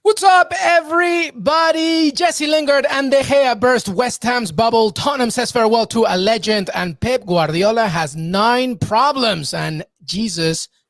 What's up, everybody? Jesse Lingard and De Gea burst West Ham's bubble. Tottenham says farewell to a legend, and Pep Guardiola has 9 problems. And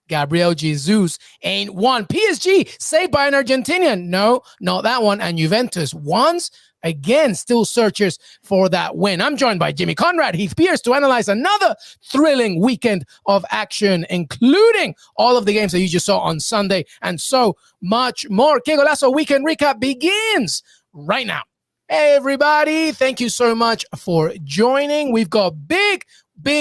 Gabriel Jesus ain't one. PSG saved by an Argentinian. No, not that one. And Juventus once again still searchers for that win. I'm joined by Jimmy Conrad, Heath Pearce, to analyze another thrilling weekend of action, including all of the games that you just saw on Sunday and so much more. Qué Golazo weekend recap begins right now. Hey, everybody. Thank you so much for joining. We've got big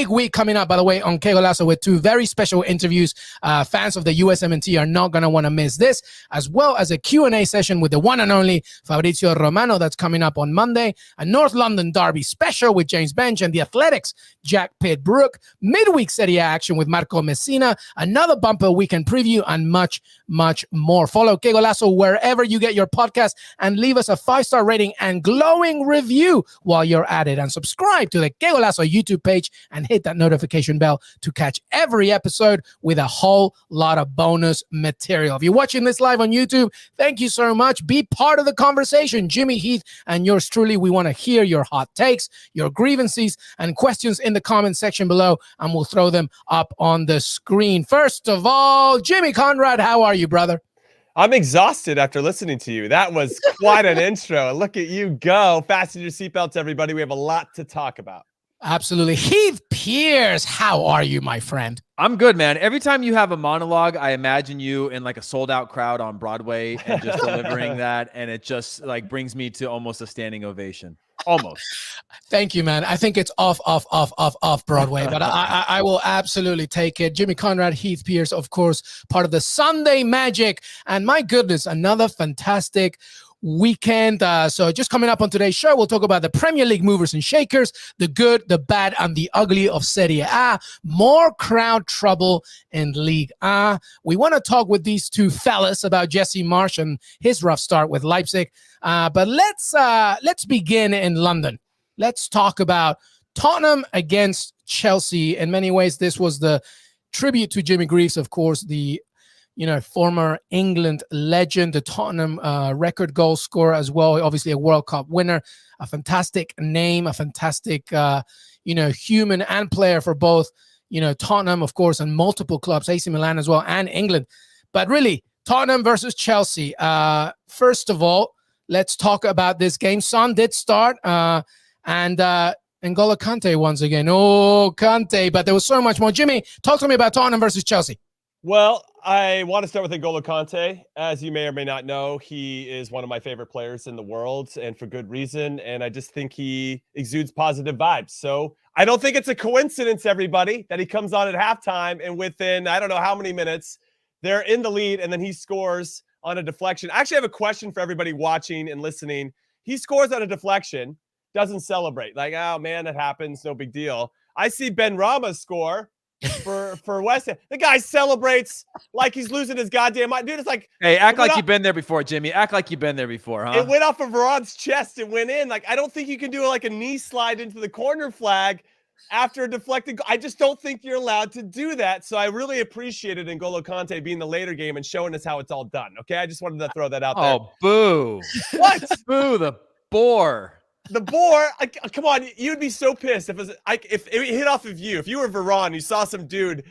week coming up, by the way, on Qué Golazo with 2 very special interviews. Fans of the USMNT are not going to want to miss this, as well as a Q&A session with the one and only Fabrizio Romano that's coming up on Monday, a North London derby special with James Bench and the Athletics' Jack Pitt-Brook, midweek Serie A action with Marco Messina, another bumper weekend preview, and much more. Follow Qué Golazo wherever you get your podcast and leave us a 5-star rating and glowing review while you're at it. And subscribe to the Qué Golazo YouTube page and hit that notification bell to catch every episode with a whole lot of bonus material. If you're watching this live on YouTube, thank you so much. Be part of the conversation. Jimmy, Heath, and yours truly, we want to hear your hot takes, your grievances, and questions in the comment section below, and we'll throw them up on the screen. First of all, Jimmy Conrad, how are you, brother? I'm exhausted after listening to you. That was quite an intro. Look at you go. Fasten your seatbelts, everybody. We have a lot to talk about. Absolutely. Heath Pearce, how are you, my friend? I'm good, man. Every time you have a monologue, I imagine you in like a sold-out crowd on Broadway and just delivering that, and it just like brings me to almost a standing ovation. Almost. Thank you, man. I think it's off Broadway, but I will absolutely take it. Jimmy Conrad, Heath Pearce, of course, part of the Sunday Magic, and my goodness, another fantastic weekend. So just coming up on today's show, we'll talk about the Premier League movers and shakers, the good, the bad, and the ugly of Serie A. More crowd trouble in Ligue. We want to talk with these 2 fellas about Jesse Marsch and his rough start with Leipzig. But let's begin in London. Let's talk about Tottenham against Chelsea. In many ways, this was the tribute to Jimmy Greaves, of course, the former England legend, the Tottenham record goal scorer as well, obviously a World Cup winner, a fantastic name, a fantastic, human and player for both, Tottenham, of course, and multiple clubs, AC Milan as well, and England. But really, Tottenham versus Chelsea. First of all, let's talk about this game. Son did start, and N'Golo Kante once again. Oh, Kante, but there was so much more. Jimmy, talk to me about Tottenham versus Chelsea. Well, I want to start with N'Golo Kante. As you may or may not know, he is one of my favorite players in the world, and for good reason. And I just think he exudes positive vibes. So I don't think it's a coincidence, everybody, that he comes on at halftime and within, I don't know how many minutes, they're in the lead, and then he scores on a deflection. I actually have a question for everybody watching and listening. He scores on a deflection, doesn't celebrate. Like, oh, man, that happens. No big deal. I see Ben Rama score for West Ham. The guy celebrates like he's losing his goddamn mind. Dude, it's like, hey, act like you've been there before, Jimmy. Act like you've been there before, huh? It went off of Varane's chest and went in. Like, I don't think you can do like a knee slide into the corner flag after a deflected. I just don't think you're allowed to do that. So I really appreciated N'Golo Kante being the later game and showing us how it's all done. Okay, I just wanted to throw that out there. Oh, boo! What? Boo the boar. The boar, come on, you'd be so pissed if it hit off of you. If you were Varane, you saw some dude,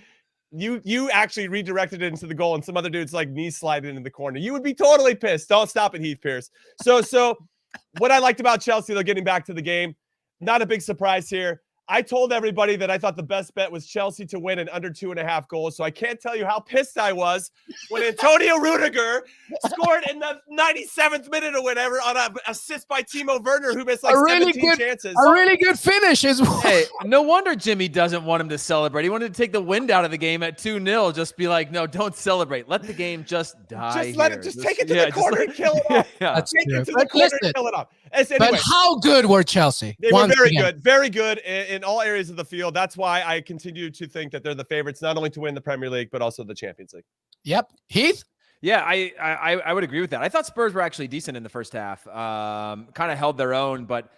you actually redirected it into the goal, and some other dude's like knee sliding into the corner. You would be totally pissed. Don't stop it, Heath Pearce. So what I liked about Chelsea, though, getting back to the game, not a big surprise here. I told everybody that I thought the best bet was Chelsea to win in under 2.5 goals. So I can't tell you how pissed I was when Antonio Rudiger scored in the 97th minute or whatever on an assist by Timo Werner, who missed like 17 chances. A really good finish as well. Hey, no wonder Jimmy doesn't want him to celebrate. He wanted to take the wind out of the game at 2-0. Just be like, no, don't celebrate. Let the game just die. Just take it to the corner and kill it off. Yeah. Take it to the corner and kill it off. Anyway, but how good were Chelsea? They were very good in all areas of the field. That's why I continue to think that they're the favorites, not only to win the Premier League, but also the Champions League. Yep. Heath? Yeah, I would agree with that. I thought Spurs were actually decent in the first half. Kind of held their own, but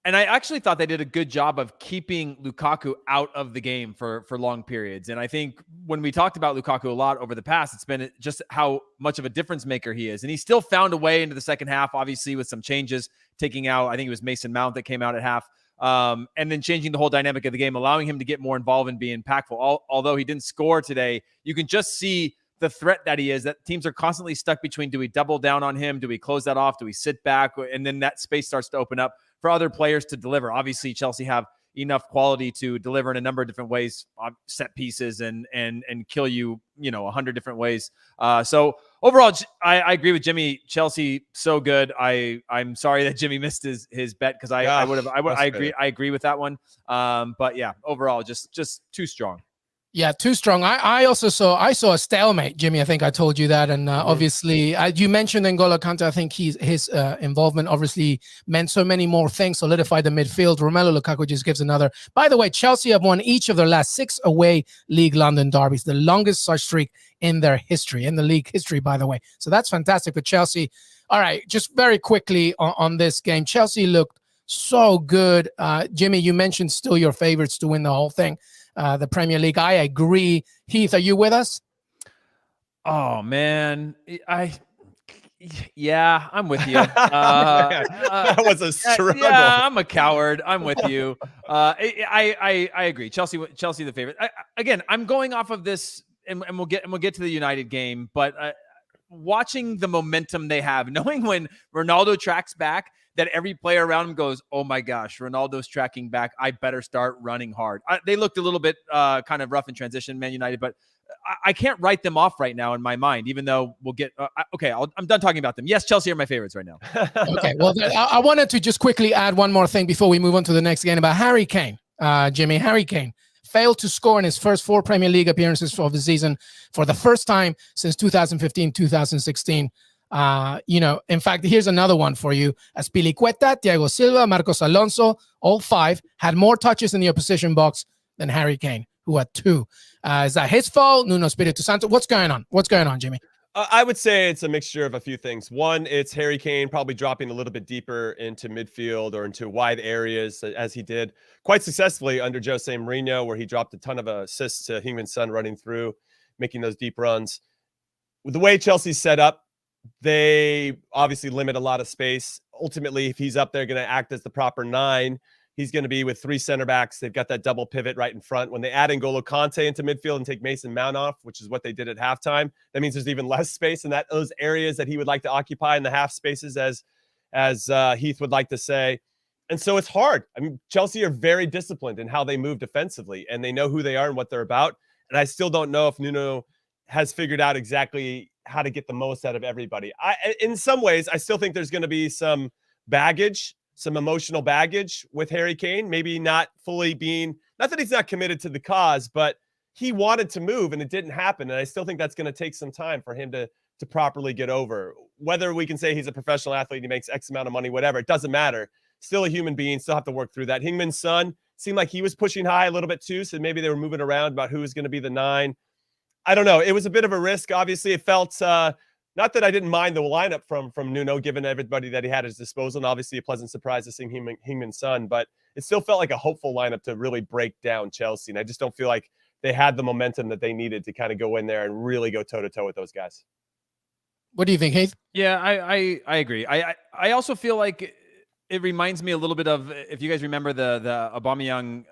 And I actually thought they did a good job of keeping Lukaku out of the game for long periods. And I think when we talked about Lukaku a lot over the past, it's been just how much of a difference maker he is. And he still found a way into the second half, obviously with some changes, taking out, I think it was Mason Mount that came out at half, and then changing the whole dynamic of the game, allowing him to get more involved and be impactful. Although he didn't score today, you can just see the threat that he is, that teams are constantly stuck between, do we double down on him? Do we close that off? Do we sit back? And then that space starts to open up for other players to deliver. Obviously, Chelsea have enough quality to deliver in a number of different ways, set pieces and kill you, 100 different ways. So overall, I agree with Jimmy. Chelsea, so good. I'm sorry that Jimmy missed his bet, because I agree with that one. But yeah, overall, just too strong. Yeah, too strong. I saw a stalemate, Jimmy. I think I told you that, and obviously, you mentioned N'Golo Kante. I think his involvement obviously meant so many more things, solidified the midfield. Romelu Lukaku just gives another. By the way, Chelsea have won each of their last 6 away League London derbies, the longest such streak in their history, in the league history, by the way. So that's fantastic for Chelsea. All right, just very quickly on this game, Chelsea looked so good. Jimmy, you mentioned still your favorites to win the whole thing. The Premier League. I agree. Heath, are you with us? Oh man, I'm with you. That was a struggle. Yeah, I'm a coward. I'm with you. I agree. Chelsea the favorite. Again, I'm going off of this, and we'll get to the United game, but watching the momentum they have, knowing when Ronaldo tracks back, that every player around him goes, oh my gosh, Ronaldo's tracking back, I better start running hard. They looked a little bit kind of rough in transition, Man United, but I can't write them off right now in my mind, even though we'll get I'm done talking about them. Yes, Chelsea are my favorites right now. Okay, well, I wanted to just quickly add one more thing before we move on to the next game about Harry Kane. Jimmy, Harry Kane failed to score in his first 4 Premier League appearances of the season for the first time since 2015-2016. In fact, here's another one for you. Azpilicueta, Thiago Silva, Marcos Alonso, all 5 had more touches in the opposition box than Harry Kane, who had 2. Is that his fault? Nuno Espirito Santo? What's going on? What's going on, Jimmy? I would say it's a mixture of a few things. One, it's Harry Kane probably dropping a little bit deeper into midfield or into wide areas, as he did quite successfully under Jose Mourinho, where he dropped a ton of assists to Heung-min Son running through, making those deep runs. With the way Chelsea's set up, they obviously limit a lot of space. Ultimately, if he's up there going to act as the proper 9, he's going to be with 3 center backs. They've got that double pivot right in front. When they add N'Golo Kante into midfield and take Mason Mount off, which is what they did at halftime, that means there's even less space in those areas that he would like to occupy in the half spaces, as Heath would like to say. And so it's hard. I mean, Chelsea are very disciplined in how they move defensively, and they know who they are and what they're about. And I still don't know if Nuno has figured out exactly how to get the most out of everybody. In some ways, I still think there's going to be some baggage, some emotional baggage with Harry Kane, maybe not fully being, not that he's not committed to the cause, but he wanted to move and it didn't happen. And I still think that's going to take some time for him to properly get over. Whether we can say he's a professional athlete, he makes X amount of money, whatever, it doesn't matter. Still a human being, still have to work through that. Heung-min Son seemed like he was pushing high a little bit too, so maybe they were moving around about who was going to be the 9. I don't know. It was a bit of a risk. Obviously, it felt not that I didn't mind the lineup from Nuno, given everybody that he had at his disposal, and obviously a pleasant surprise to seeing Heung-min Son, but it still felt like a hopeful lineup to really break down Chelsea, and I just don't feel like they had the momentum that they needed to kind of go in there and really go toe-to-toe with those guys. What do you think, Heath? Yeah, I agree. I also feel like it reminds me a little bit of, if you guys remember the Aubameyang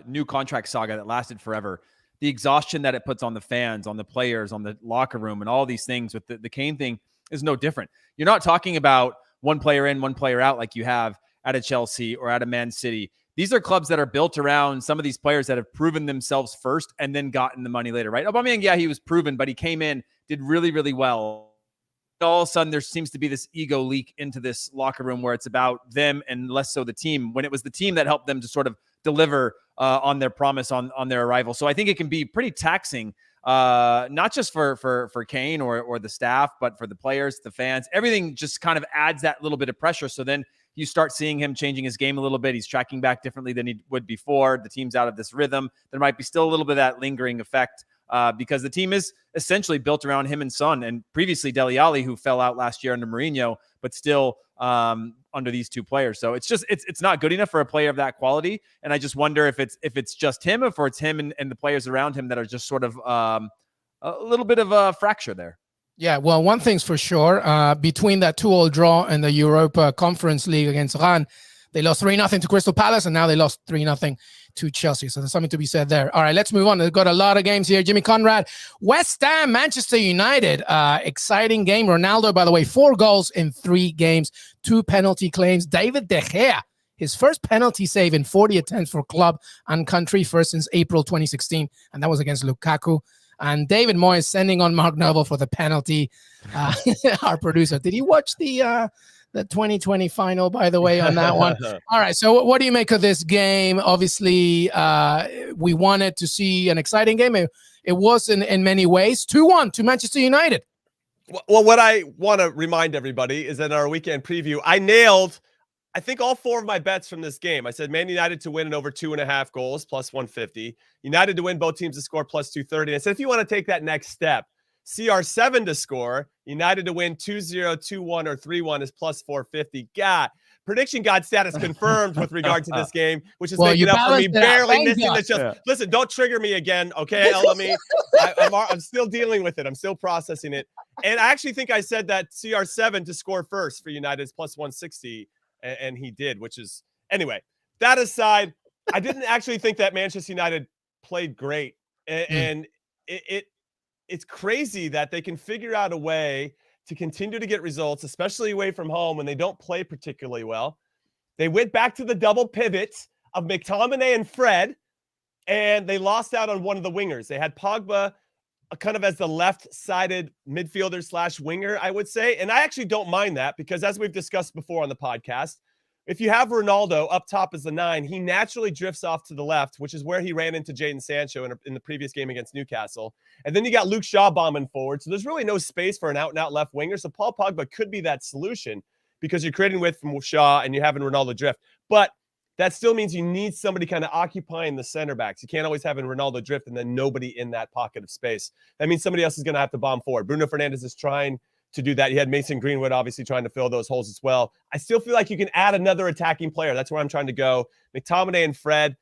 new contract saga that lasted forever. The exhaustion that it puts on the fans, on the players, on the locker room, and all these things with the Kane thing is no different. You're not talking about one player in, one player out like you have at a Chelsea or at a Man City. These are clubs that are built around some of these players that have proven themselves first and then gotten the money later, right? Aubameyang, yeah, he was proven, but he came in, did really, really well. All of a sudden, there seems to be this ego leak into this locker room where it's about them and less so the team, when it was the team that helped them to sort of deliver on their promise on their arrival. So I think it can be pretty taxing, not just for Kane or the staff, but for the players, the fans. Everything just kind of adds that little bit of pressure. So then you start seeing him changing his game a little bit. He's tracking back differently than he would before. The team's out of this rhythm. There might be still a little bit of that lingering effect because the team is essentially built around him and Son, and previously Dele Alli, who fell out last year under Mourinho, but still under these two players. So it's not good enough for a player of that quality. And I just wonder if it's just him, or if it's him and the players around him that are just sort of a little bit of a fracture there. Yeah, well, one thing's for sure. Between that 2-2 draw and the Europa Conference League against Rennes, they lost 3-0 to Crystal Palace, and now they lost 3-0 to Chelsea. So there's something to be said there. All right, let's move on. We've got a lot of games here. Jimmy Conrad, West Ham, Manchester United. Exciting game. Ronaldo, by the way, 4 goals in 3 games, 2 penalty claims. David De Gea, his first penalty save in 40 attempts for club and country, first since April 2016, and that was against Lukaku. And David Moyes sending on Mark Noble for the penalty. Our producer, did you watch the 2020 final, by the way, on that one? All right, so what do you make of this game? Obviously, we wanted to see an exciting game. It was in many ways. 2-1 to Manchester United. Well, what I want to remind everybody is that in our weekend preview, I nailed, I think, all 4 of my bets from this game. I said Man United to win in over 2.5 goals, plus 150. United to win both teams to score, plus 230. And I said, if you want to take that next step, CR7 to score, United to win 2-0, 2-1, or 3-1 is plus 450. God, prediction god status confirmed with regard to this game, which is making up for me barely missing the show. Listen, don't trigger me again, okay, LME? I'm still dealing with it. I'm still processing it. And I actually think I said that CR7 to score first for United is plus 160, and he did, which is, anyway, that aside, I didn't actually think that Manchester United played great. And it's crazy that they can figure out a way to continue to get results, especially away from home when they don't play particularly well. They went back to the double pivot of McTominay and Fred, and they lost out on one of the wingers. They had Pogba kind of as the left-sided midfielder / winger, I would say. And I actually don't mind that because, as we've discussed before on the podcast, if you have Ronaldo up top as the 9, he naturally drifts off to the left, which is where he ran into Jadon Sancho in the previous game against Newcastle. And then you got Luke Shaw bombing forward. So there's really no space for an out-and-out left winger. So Paul Pogba could be that solution because you're creating width from Shaw and you're having Ronaldo drift. But that still means you need somebody kind of occupying the center backs. You can't always have Ronaldo drift and then nobody in that pocket of space. That means somebody else is going to have to bomb forward. Bruno Fernandes is trying to do that. You had Mason Greenwood obviously trying to fill those holes as well. I still feel like you can add another attacking player. That's where I'm trying to go. McTominay and Fred,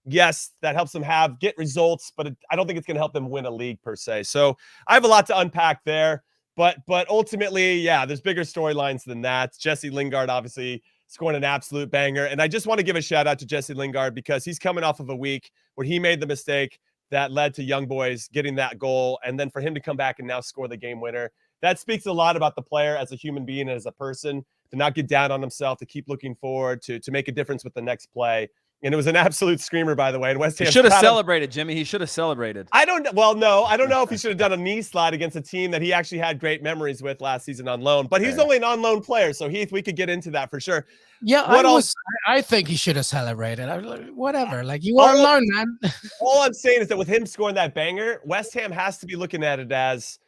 yes, that helps them get results, but I don't think it's going to help them win a league per se. So I have a lot to unpack there. But ultimately, yeah, there's bigger storylines than that. Jesse Lingard obviously scoring an absolute banger. And I just want to give a shout out to Jesse Lingard because he's coming off of a week where he made the mistake that led to Young Boys getting that goal. And then for him to come back and now score the game winner, that speaks a lot about the player as a human being and as a person, to not get down on himself, to keep looking forward, to make a difference with the next play. And it was an absolute screamer, by the way. And West Ham should have celebrated, Jimmy. He should have celebrated. I don't know if he should have done a knee slide against a team that he actually had great memories with last season on loan. But he's only an on-loan player, so Heath, we could get into that for sure. Yeah, I think he should have celebrated. Whatever, like you are on loan, man. All I'm saying is that with him scoring that banger, West Ham has to be looking at it as,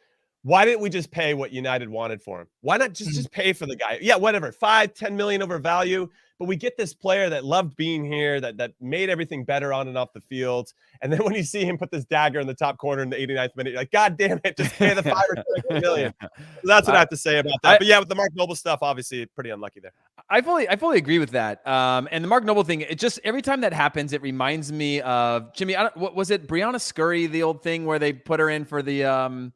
why didn't we just pay what United wanted for him? Why not just pay for the guy? Yeah, whatever, 5-10 million over value. But we get this player that loved being here, that made everything better on and off the field. And then when you see him put this dagger in the top corner in the 89th minute, you're like, God damn it, just pay the 5 or 6 million. So that's what I have to say about that. But yeah, with the Mark Noble stuff, obviously pretty unlucky there. I fully agree with that. And the Mark Noble thing, it just, every time that happens, it reminds me of Jimmy. What was it? Brianna Scurry, the old thing where they put her in for the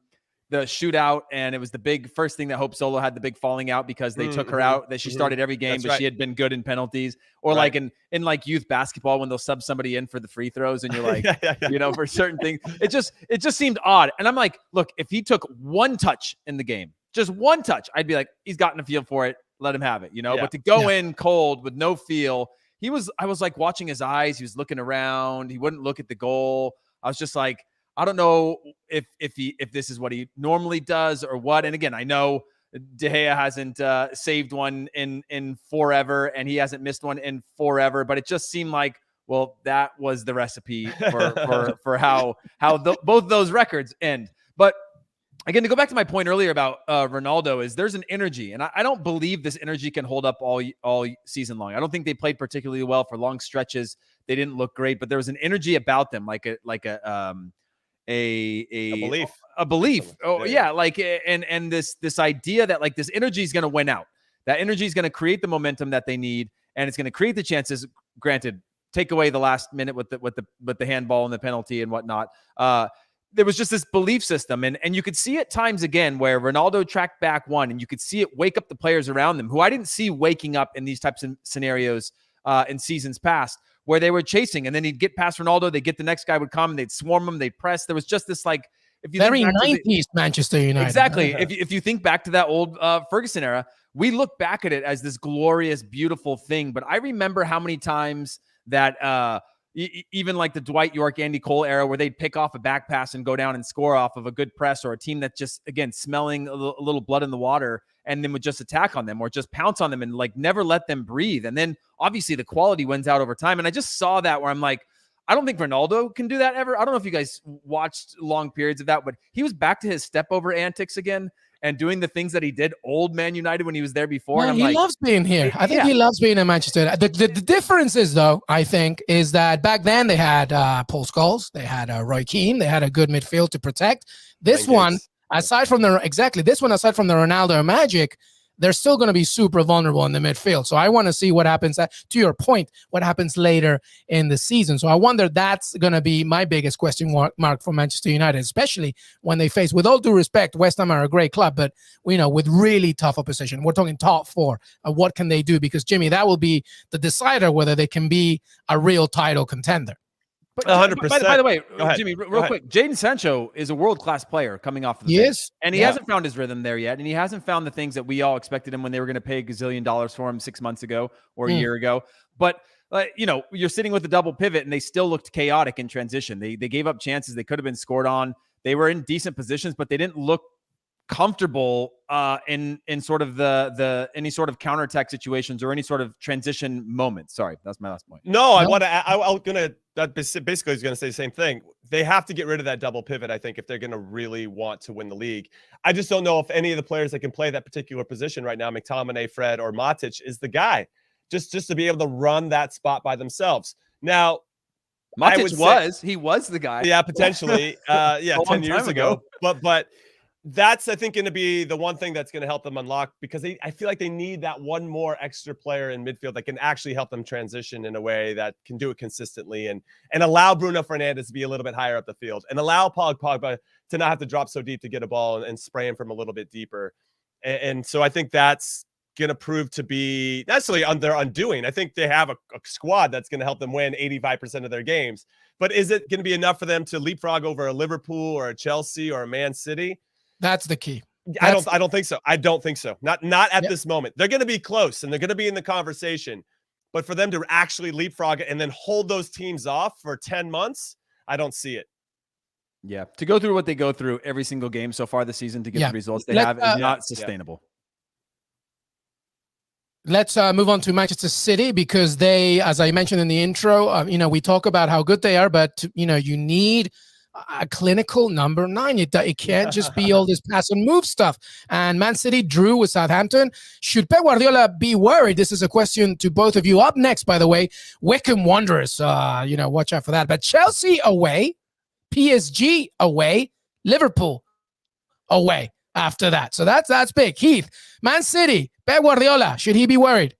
shootout, and it was the big first thing that Hope Solo had the big falling out because they took her out, that she started every game, but she had been good in penalties, or like in like youth basketball when they'll sub somebody in for the free throws and you're like, you know, for certain things, it just seemed odd. And I'm like, look, if he took one touch in the game, just one touch, I'd be like, he's gotten a feel for it. Let him have it, you know, but to go in cold with no feel, I was like watching his eyes. He was looking around. He wouldn't look at the goal. I was just like, I don't know if this is what he normally does or what. And again, I know De Gea hasn't saved one in forever, and he hasn't missed one in forever. But it just seemed like, well, that was the recipe for how both those records end. But again, to go back to my point earlier about Ronaldo, is there's an energy, and I don't believe this energy can hold up all season long. I don't think they played particularly well for long stretches. They didn't look great, but there was an energy about them, like a A belief. a belief. Oh yeah. Like, and this idea that like this energy is going to win out. That energy is going to create the momentum that they need, and it's going to create the chances. Granted, take away the last minute with the handball and the penalty and whatnot. There was just this belief system, and you could see it times again where Ronaldo tracked back one, and you could see it wake up the players around them, who I didn't see waking up in these types of scenarios in seasons past, where they were chasing, and then he'd get past Ronaldo, they'd get the next guy would come, they'd swarm him, they'd press. There was just this like, if you very 90s Manchester United. Exactly. If you think back to that old Ferguson era, we look back at it as this glorious, beautiful thing. But I remember how many times that even like the Dwight York, Andy Cole era, where they'd pick off a back pass and go down and score off of a good press, or a team that just, again, smelling a little blood in the water, and then would just attack on them or just pounce on them and like never let them breathe. And then obviously the quality wins out over time. And I just saw that where I'm like, I don't think Ronaldo can do that ever. I don't know if you guys watched long periods of that, but he was back to his step over antics again and doing the things that he did old Man United when he was there before. Yeah, he loves being here. I think he loves being in Manchester. The difference is, though, I think, is that back then they had Paul Scholes, they had Roy Keane, they had a good midfield to protect. This one, aside from the Ronaldo magic, they're still going to be super vulnerable in the midfield. So I want to see what happens, to your point, what happens later in the season. So I wonder, that's going to be my biggest question mark for Manchester United, especially when they face, with all due respect, West Ham are a great club, but with really tough opposition. We're talking top four. What can they do? Because, Jimmy, that will be the decider whether they can be a real title contender. But 100%. By the way, Jimmy, real quick, Jadon Sancho is a world-class player coming off of the bench. And he hasn't found his rhythm there yet. And he hasn't found the things that we all expected him when they were going to pay a gazillion dollars for him 6 months ago or a year ago. But, you're sitting with a double pivot, and they still looked chaotic in transition. They gave up chances. They could have been scored on. They were in decent positions, but they didn't look comfortable in sort of the any sort of counterattack situations or any sort of transition moments. Sorry, that's my last point. No, I want to. I'm gonna. That basically is going to say the same thing. They have to get rid of that double pivot, I think, if they're going to really want to win the league. I just don't know if any of the players that can play that particular position right now, McTominay, Fred, or Matic, is the guy. Just to be able to run that spot by themselves. Now, Matic was the guy. Yeah, potentially. 10 years ago. But that's, I think, going to be the one thing that's going to help them unlock, because I feel like they need that one more extra player in midfield that can actually help them transition in a way that can do it consistently and allow Bruno Fernandes to be a little bit higher up the field and allow Paul Pogba to not have to drop so deep to get a ball and spray him from a little bit deeper. And so I think that's going to prove to be not necessarily on their undoing. I think they have a squad that's going to help them win 85% of their games. But is it going to be enough for them to leapfrog over a Liverpool or a Chelsea or a Man City? That's the key. I don't think so. I don't think so. Not at this moment. They're going to be close and they're going to be in the conversation. But for them to actually leapfrog it and then hold those teams off for 10 months, I don't see it. Yeah. To go through what they go through every single game so far this season to get the results they have is not sustainable. Let's move on to Manchester City, because they, as I mentioned in the intro, we talk about how good they are, but, you need a clinical number 9. It can't just be all this pass and move stuff. And Man City drew with Southampton. Should Pep Guardiola be worried? This is a question to both of you. Up next, by the way, Wycombe Wanderers. Watch out for that. But Chelsea away, PSG away, Liverpool away after that. So that's big. Heath, Man City, Pep Guardiola, should he be worried?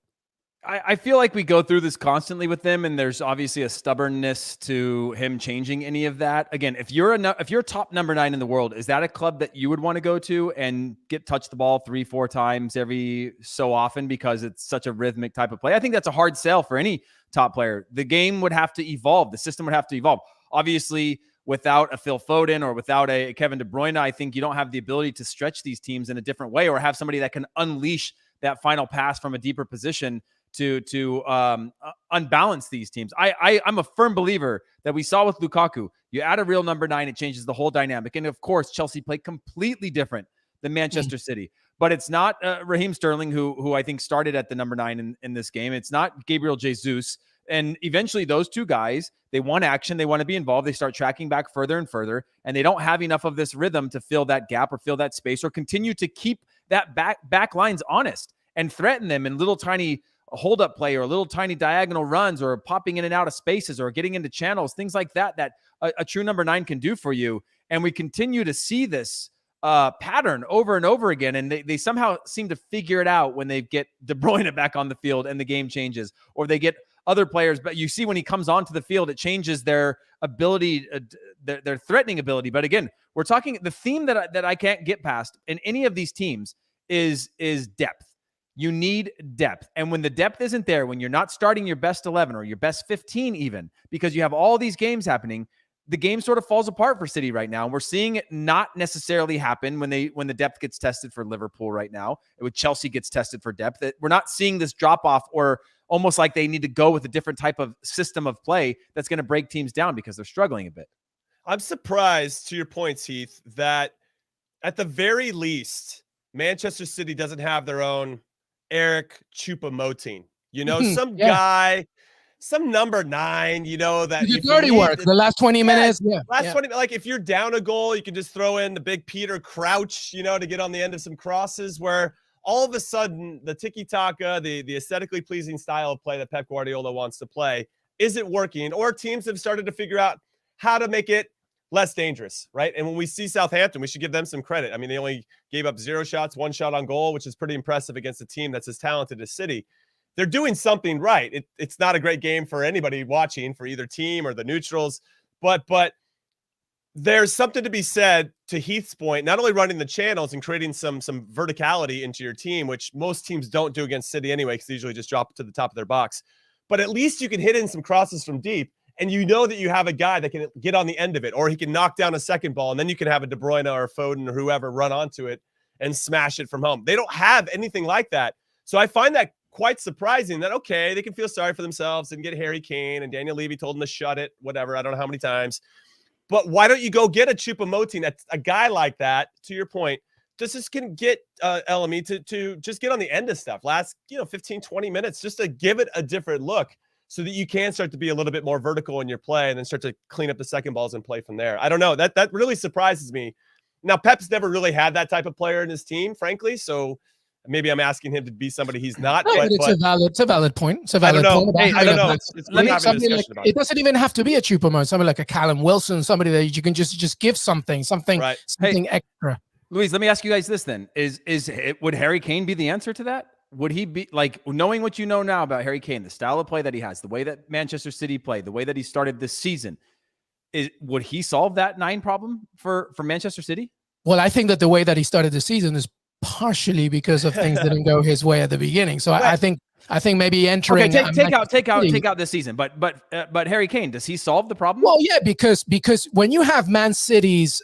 I feel like we go through this constantly with them, and there's obviously a stubbornness to him changing any of that. Again, if you're top number 9 in the world, is that a club that you would want to go to and touch the ball 3-4 times every so often because it's such a rhythmic type of play? I think that's a hard sell for any top player. The game would have to evolve. The system would have to evolve. Obviously, without a Phil Foden or without a Kevin De Bruyne, I think you don't have the ability to stretch these teams in a different way or have somebody that can unleash that final pass from a deeper position to unbalance these teams. I'm a firm believer that we saw with Lukaku. You add a real number 9, it changes the whole dynamic. And of course, Chelsea played completely different than Manchester City. But it's not Raheem Sterling, who I think started at the number 9 in this game. It's not Gabriel Jesus. And eventually those two guys, they want action. They want to be involved. They start tracking back further and further, and they don't have enough of this rhythm to fill that gap or fill that space or continue to keep that back lines honest and threaten them in little tiny hold-up play or little tiny diagonal runs or popping in and out of spaces or getting into channels, things like that a true number 9 can do for you. And we continue to see this pattern over and over again. And they somehow seem to figure it out when they get De Bruyne back on the field and the game changes, or they get other players. But you see when he comes onto the field, it changes their ability, their threatening ability. But again, we're talking the theme that I can't get past in any of these teams is depth. You need depth. And when the depth isn't there, when you're not starting your best 11 or your best 15 even, because you have all these games happening, the game sort of falls apart for City right now. And we're seeing it not necessarily happen when the depth gets tested for Liverpool right now. When Chelsea gets tested for depth, we're not seeing this drop off, or almost like they need to go with a different type of system of play that's going to break teams down because they're struggling a bit. I'm surprised, to your points, Heath, that at the very least, Manchester City doesn't have their own Eric Choupo-Moting, some guy, some number 9, that the dirty work, the last 20 minutes. Last 20, like if you're down a goal, you can just throw in the big Peter Crouch, to get on the end of some crosses, where all of a sudden the tiki-taka, the aesthetically pleasing style of play that Pep Guardiola wants to play isn't working, or teams have started to figure out how to make it less dangerous, right? And when we see Southampton, we should give them some credit. I mean, they only gave up 0 shots, 1 shot on goal, which is pretty impressive against a team that's as talented as City. They're doing something right. It's not a great game for anybody watching, for either team or the neutrals, but there's something to be said, to Heath's point, not only running the channels and creating some verticality into your team, which most teams don't do against City anyway, because they usually just drop it to the top of their box. But at least you can hit in some crosses from deep, and that you have a guy that can get on the end of it, or he can knock down a second ball, and then you can have a De Bruyne or a Foden or whoever run onto it and smash it from home. They don't have anything like that. So I find that quite surprising that, okay, they can feel sorry for themselves and get Harry Kane, and Daniel Levy told them to shut it, whatever. I don't know how many times. But why don't you go get a Choupo-Moting, a guy like that, to your point, just can get LME to just get on the end of stuff. Last 15, 20 minutes, just to give it a different look, so that you can start to be a little bit more vertical in your play and then start to clean up the second balls and play from there. I don't know. That really surprises me. Now, Pep's never really had that type of player in his team, frankly. So maybe I'm asking him to be somebody he's not. No, but it's a valid point. It's a valid point. I don't know. It doesn't even have to be a Choupo-Moting. Somebody like a Callum Wilson, somebody that you can just give something extra. Luis, let me ask you guys this then. Would Harry Kane be the answer to that? Would he be, like, knowing what you know now about Harry Kane, the style of play that he has, the way that Manchester City played, the way that he started this season, would he solve that 9 problem for Manchester City? Well, I think that the way that he started the season is partially because of things that didn't go his way at the beginning. So I think maybe entering. Okay, take out this season. But Harry Kane, does he solve the problem? Well, yeah, because when you have Man City's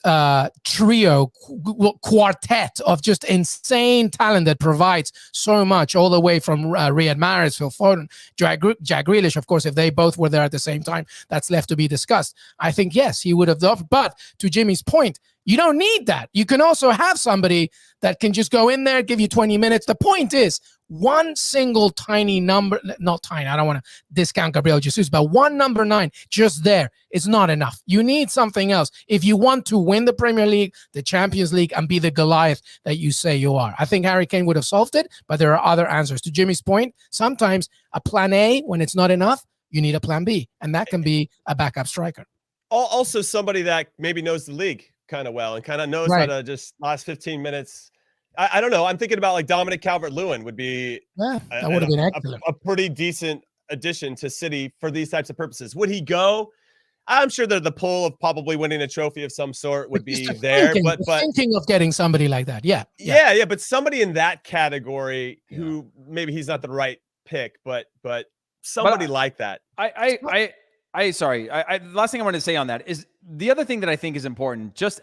quartet of just insane talent that provides so much, all the way from Riyad Mahrez, Phil Foden, Jack Grealish, of course, if they both were there at the same time, that's left to be discussed. I think yes, he would have done. But to Jimmy's point, you don't need that. You can also have somebody that can just go in there, give you 20 minutes. The point is, one single tiny number, not tiny, I don't want to discount Gabriel Jesus, but one number 9 just there is not enough. You need something else if you want to win the Premier League, the Champions League, and be the Goliath that you say you are. I think Harry Kane would have solved it, but there are other answers. To Jimmy's point, sometimes a plan A, when it's not enough, you need a plan B, and that can be a backup striker. Also somebody that maybe knows the league kind of well and kind of knows how to just last 15 minutes. I don't know. I'm thinking about like Dominic Calvert-Lewin would be that would have been excellent. A pretty decent addition to City for these types of purposes. Would he go? I'm sure that the pull of probably winning a trophy of some sort would be there. But thinking of getting somebody like that, yeah. But somebody in that category who maybe he's not the right pick, but somebody like that. Sorry. The last thing I want to say on that is the other thing that I think is important, just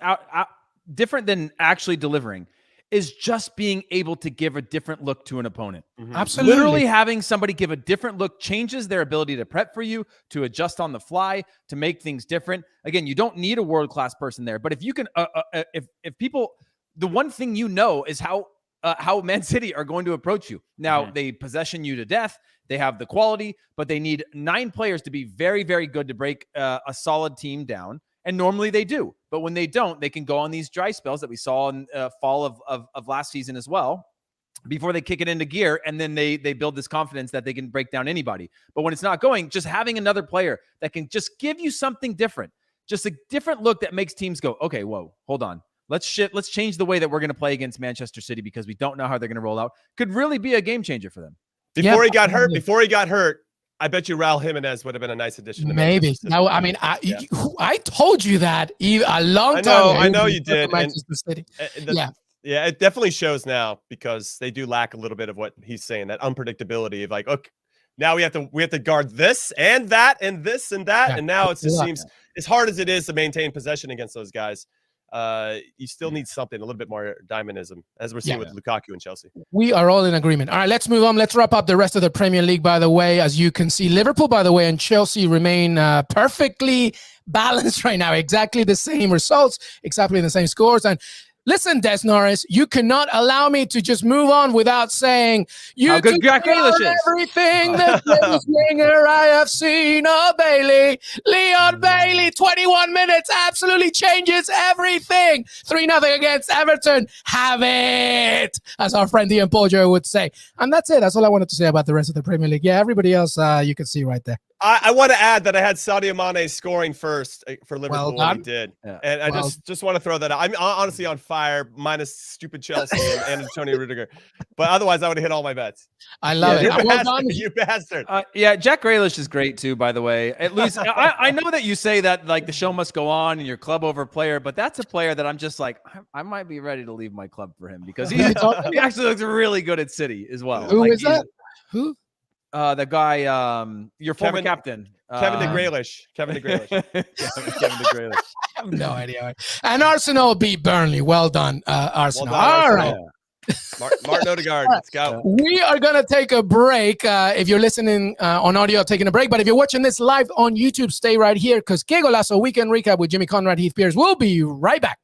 different than actually delivering, is just being able to give a different look to an opponent. Mm-hmm. Absolutely. Literally having somebody give a different look changes their ability to prep for you, to adjust on the fly, to make things different. Again, you don't need a world-class person there, but if you can, if people, the one thing is how Man City are going to approach you. Now, they possession you to death. They have the quality, but they need 9 players to be very, very good to break a solid team down. And normally they do. But when they don't, they can go on these dry spells that we saw in fall of last season as well, before they kick it into gear. And then they build this confidence that they can break down anybody. But when it's not going, just having another player that can just give you something different, just a different look that makes teams go, okay, whoa, hold on. Let's change the way that we're going to play against Manchester City because we don't know how they're going to roll out. Could really be a game changer for them. Before he got hurt, I bet you Raul Jimenez would have been a nice addition to Maybe. Manchester City. Now, I mean, I told you that a long time ago. I know you did. Manchester City. Yeah, it definitely shows now because they do lack a little bit of what he's saying, that unpredictability of like, okay, now we have to guard this and that and this and that, and now it just seems as hard as it is to maintain possession against those guys. You still need something, a little bit more dynamism, as we're seeing with Lukaku and Chelsea. We are all in agreement. All right, let's move on. Let's wrap up the rest of the Premier League, by the way. As you can see, Liverpool, by the way, and Chelsea remain perfectly balanced right now. Exactly the same results, exactly the same scores. And listen, Des Norris, you cannot allow me to just move on without saying you good Jack Grealish is. Everything that James Winger I have seen. Oh, Bailey, Leon Bailey, 21 minutes, absolutely changes everything. 3-0 against Everton. Have it, as our friend Ian Polger would say. And that's it. That's all I wanted to say about the rest of the Premier League. Yeah, everybody else you can see right there. I want to add that I had Sadio Mane scoring first for Liverpool when he did. Yeah. And I just want to throw that out. I'm honestly on fire, minus stupid Chelsea and Antonio Rudiger. But otherwise, I would have hit all my bets. I love it. You bastard. Jack Grealish is great too, by the way. At least I know that you say that like the show must go on and your club over player, but that's a player that I'm just like, I might be ready to leave my club for him because he actually looks really good at City as well. Who is that? Who? The guy, your former captain. Kevin De Grealish. Kevin De Grealish. I have no idea. And Arsenal beat Burnley. Well done, Arsenal. Well done, all right. Martin Odegaard, let's go. We are going to take a break. If you're listening on audio, taking a break. But if you're watching this live on YouTube, stay right here because Qué Golazo Weekend Recap with Jimmy Conrad, Heath Pearce. We'll be right back.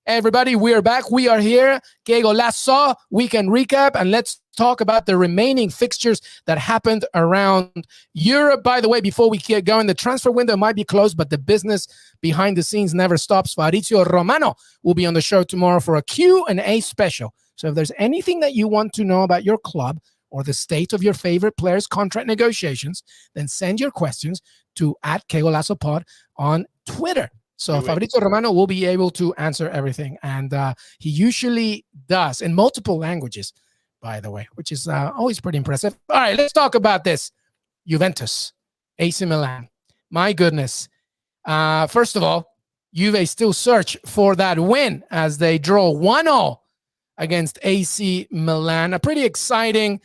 Everybody, we're back. We are here. Qué Golazo Weekend Recap. And let's talk about the remaining fixtures that happened around Europe. By the way, before we get going, the transfer window might be closed, but the business behind the scenes never stops. Fabrizio Romano will be on the show tomorrow for a Q&A special. So if there's anything that you want to know about your club or the state of your favorite players' contract negotiations, then send your questions to @QuéGolazoPod on Twitter. So Fabrizio Romano will be able to answer everything. And he usually does in multiple languages, by the way, which is always pretty impressive. All right, let's talk about this. Juventus, AC Milan. My goodness. First of all, Juve still search for that win as they draw 1-0 against AC Milan. A pretty exciting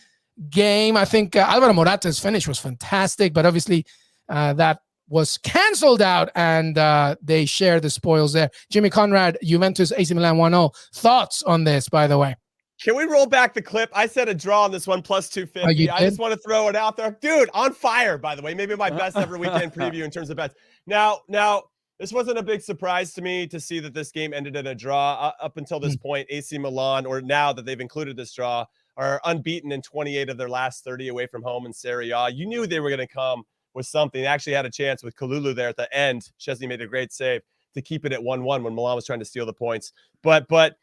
game. I think Alvaro Morata's finish was fantastic, but obviously that was canceled out and they share the spoils there. Jimmy Conrad, Juventus, AC Milan 1-0. Thoughts on this, by the way? Can we roll back the clip? I said a draw on this one, plus 250. I just want to throw it out there. Dude, on fire, by the way. Maybe my best ever weekend preview in terms of bets. Now, this wasn't a big surprise to me to see that this game ended in a draw. Up until this point, AC Milan, or now that they've included this draw, are unbeaten in 28 of their last 30 away from home in Serie A. You knew they were going to come with something. They actually had a chance with Kalulu there at the end. Szczesny made a great save to keep it at 1-1 when Milan was trying to steal the points. But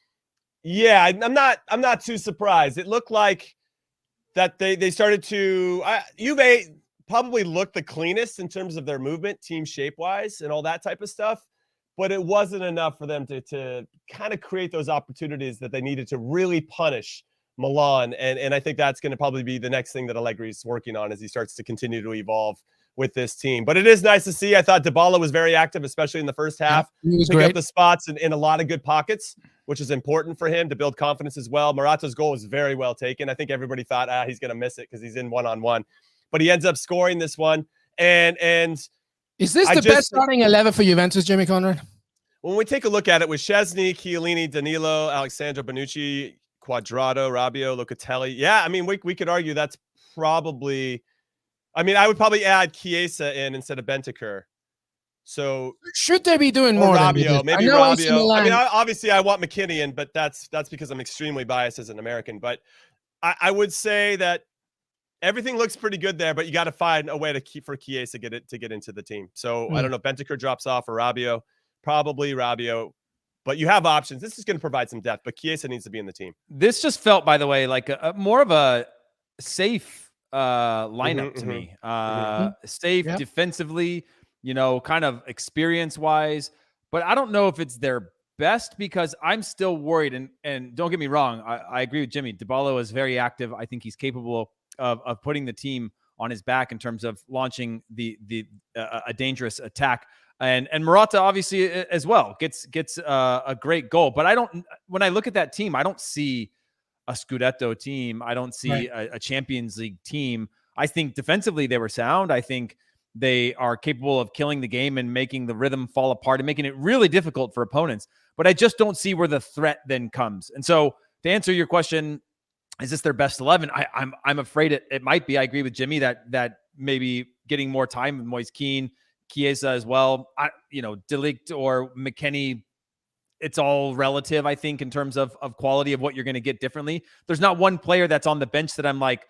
yeah, I'm not too surprised. It looked like that they started to Juve probably looked the cleanest in terms of their movement, team shape-wise, and all that type of stuff. But it wasn't enough for them to kind of create those opportunities that they needed to really punish Milan. And I think that's going to probably be the next thing that Allegri's working on as he starts to continue to evolve with this team. But it is nice to see. I thought Dybala was very active, especially in the first half. Pick up the spots in a lot of good pockets, which is important for him to build confidence as well. Morata's goal was very well taken. I think everybody thought, he's going to miss it because he's in one-on-one. But he ends up scoring this one. And is this the best starting 11 for Juventus, Jimmy Conrad? When we take a look at it with Szczesny, Chiellini, Danilo, Alexandro Bonucci, Quadrado, Rabiot, Locatelli. Yeah, I mean, we could argue that's probably... I mean, I would probably add Chiesa in instead of Bentancur. So should they be doing more? Rabiot, maybe Rabiot. I mean, obviously, I want McKinney in, but that's because I'm extremely biased as an American. But I would say that everything looks pretty good there, but you got to find a way for Chiesa to get into the team. So I don't know if Bentancur drops off or Rabiot, probably Rabiot. But you have options. This is going to provide some depth, but Chiesa needs to be in the team. This just felt, by the way, like more of a safe lineup to me. Safe defensively. kind of experience-wise. But I don't know if it's their best because I'm still worried. And don't get me wrong, I agree with Jimmy. Dybala is very active. I think he's capable of putting the team on his back in terms of launching a dangerous attack. And Morata obviously as well gets a great goal. But when I look at that team, I don't see a Scudetto team. I don't see a Champions League team. I think defensively they were sound. I think they are capable of killing the game and making the rhythm fall apart and making it really difficult for opponents. But I just don't see where the threat then comes. And so to answer your question, is this their best 11? I'm afraid it might be. I agree with Jimmy that maybe getting more time with Moyes Keane, Chiesa as well. De Ligt or McKennie, it's all relative, I think, in terms of quality of what you're going to get differently. There's not one player that's on the bench that I'm like,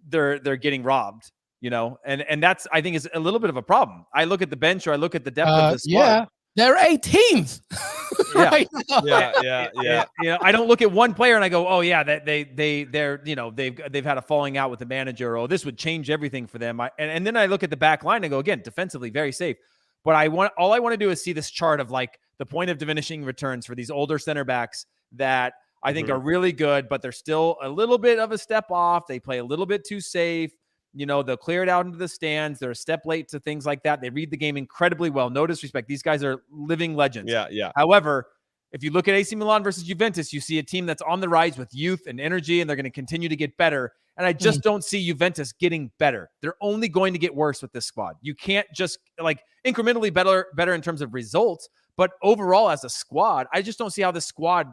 they're getting robbed, and that's, I think, is a little bit of a problem. I look at the bench or I look at the depth of the squad. Yeah, they're 18th. Right now. Yeah. I don't look at one player and I go, oh yeah, that they've had a falling out with the manager, or this would change everything for them. And then I look at the back line and go, again, defensively very safe. But all I want to do is see this chart of like the point of diminishing returns for these older center backs that I think are really good, but they're still a little bit of a step off. They play a little bit too safe. They'll clear it out into the stands. They're a step late to things like that. They read the game incredibly well. No disrespect. These guys are living legends. Yeah. However, if you look at AC Milan versus Juventus, you see a team that's on the rise with youth and energy, and they're going to continue to get better. And I just don't see Juventus getting better. They're only going to get worse with this squad. You can't just incrementally better in terms of results, but overall as a squad, I just don't see how this squad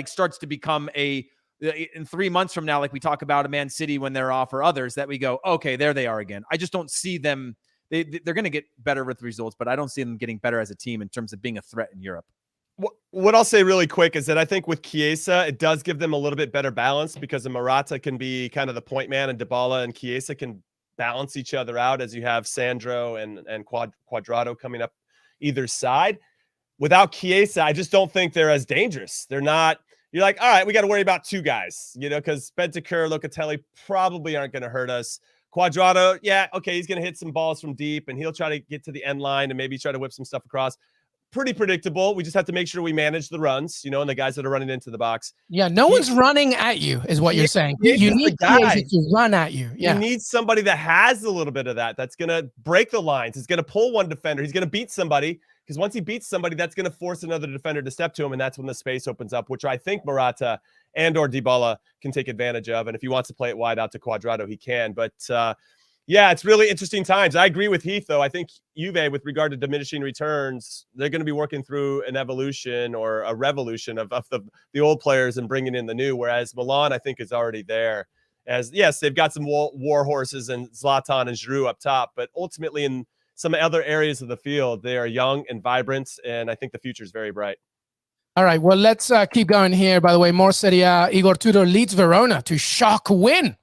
starts to become in 3 months from now, like we talk about a Man City when they're off, or others that we go, okay, there they are again. I just don't see them. They're going to get better with results, but I don't see them getting better as a team in terms of being a threat in Europe. What I'll say really quick is that I think with Chiesa, it does give them a little bit better balance because Morata can be kind of the point man, and Dybala and Chiesa can balance each other out as you have Sandro and Cuadrado coming up either side. Without Chiesa, I just don't think they're as dangerous. They're not. You're like, all right, we got to worry about two guys, because Bentancur, Locatelli probably aren't going to hurt us. Cuadrado, yeah, okay, he's going to hit some balls from deep, and he'll try to get to the end line and maybe try to whip some stuff across. Pretty predictable. We just have to make sure we manage the runs, and the guys that are running into the box. Yeah, no one's running at you, is what you're saying. You need guys to run at you. Yeah. You need somebody that has a little bit of that. That's going to break the lines. He's going to pull one defender. He's going to beat somebody. Because once he beats somebody, that's going to force another defender to step to him, and that's when the space opens up, which I think Morata and or Dybala can take advantage of. And if he wants to play it wide out to Cuadrado, he can. But yeah, it's really interesting times. I agree with Heath, though. I think Juve, with regard to diminishing returns, they're going to be working through an evolution or a revolution of the old players and bringing in the new, whereas Milan, I think, is already there. As yes, they've got some war horses and Zlatan and Giroud up top, but ultimately in some other areas of the field, they are young and vibrant, and I think the future is very bright. All right, well, let's keep going here. By the way, more Serie A. Igor Tudor leads Verona to shock win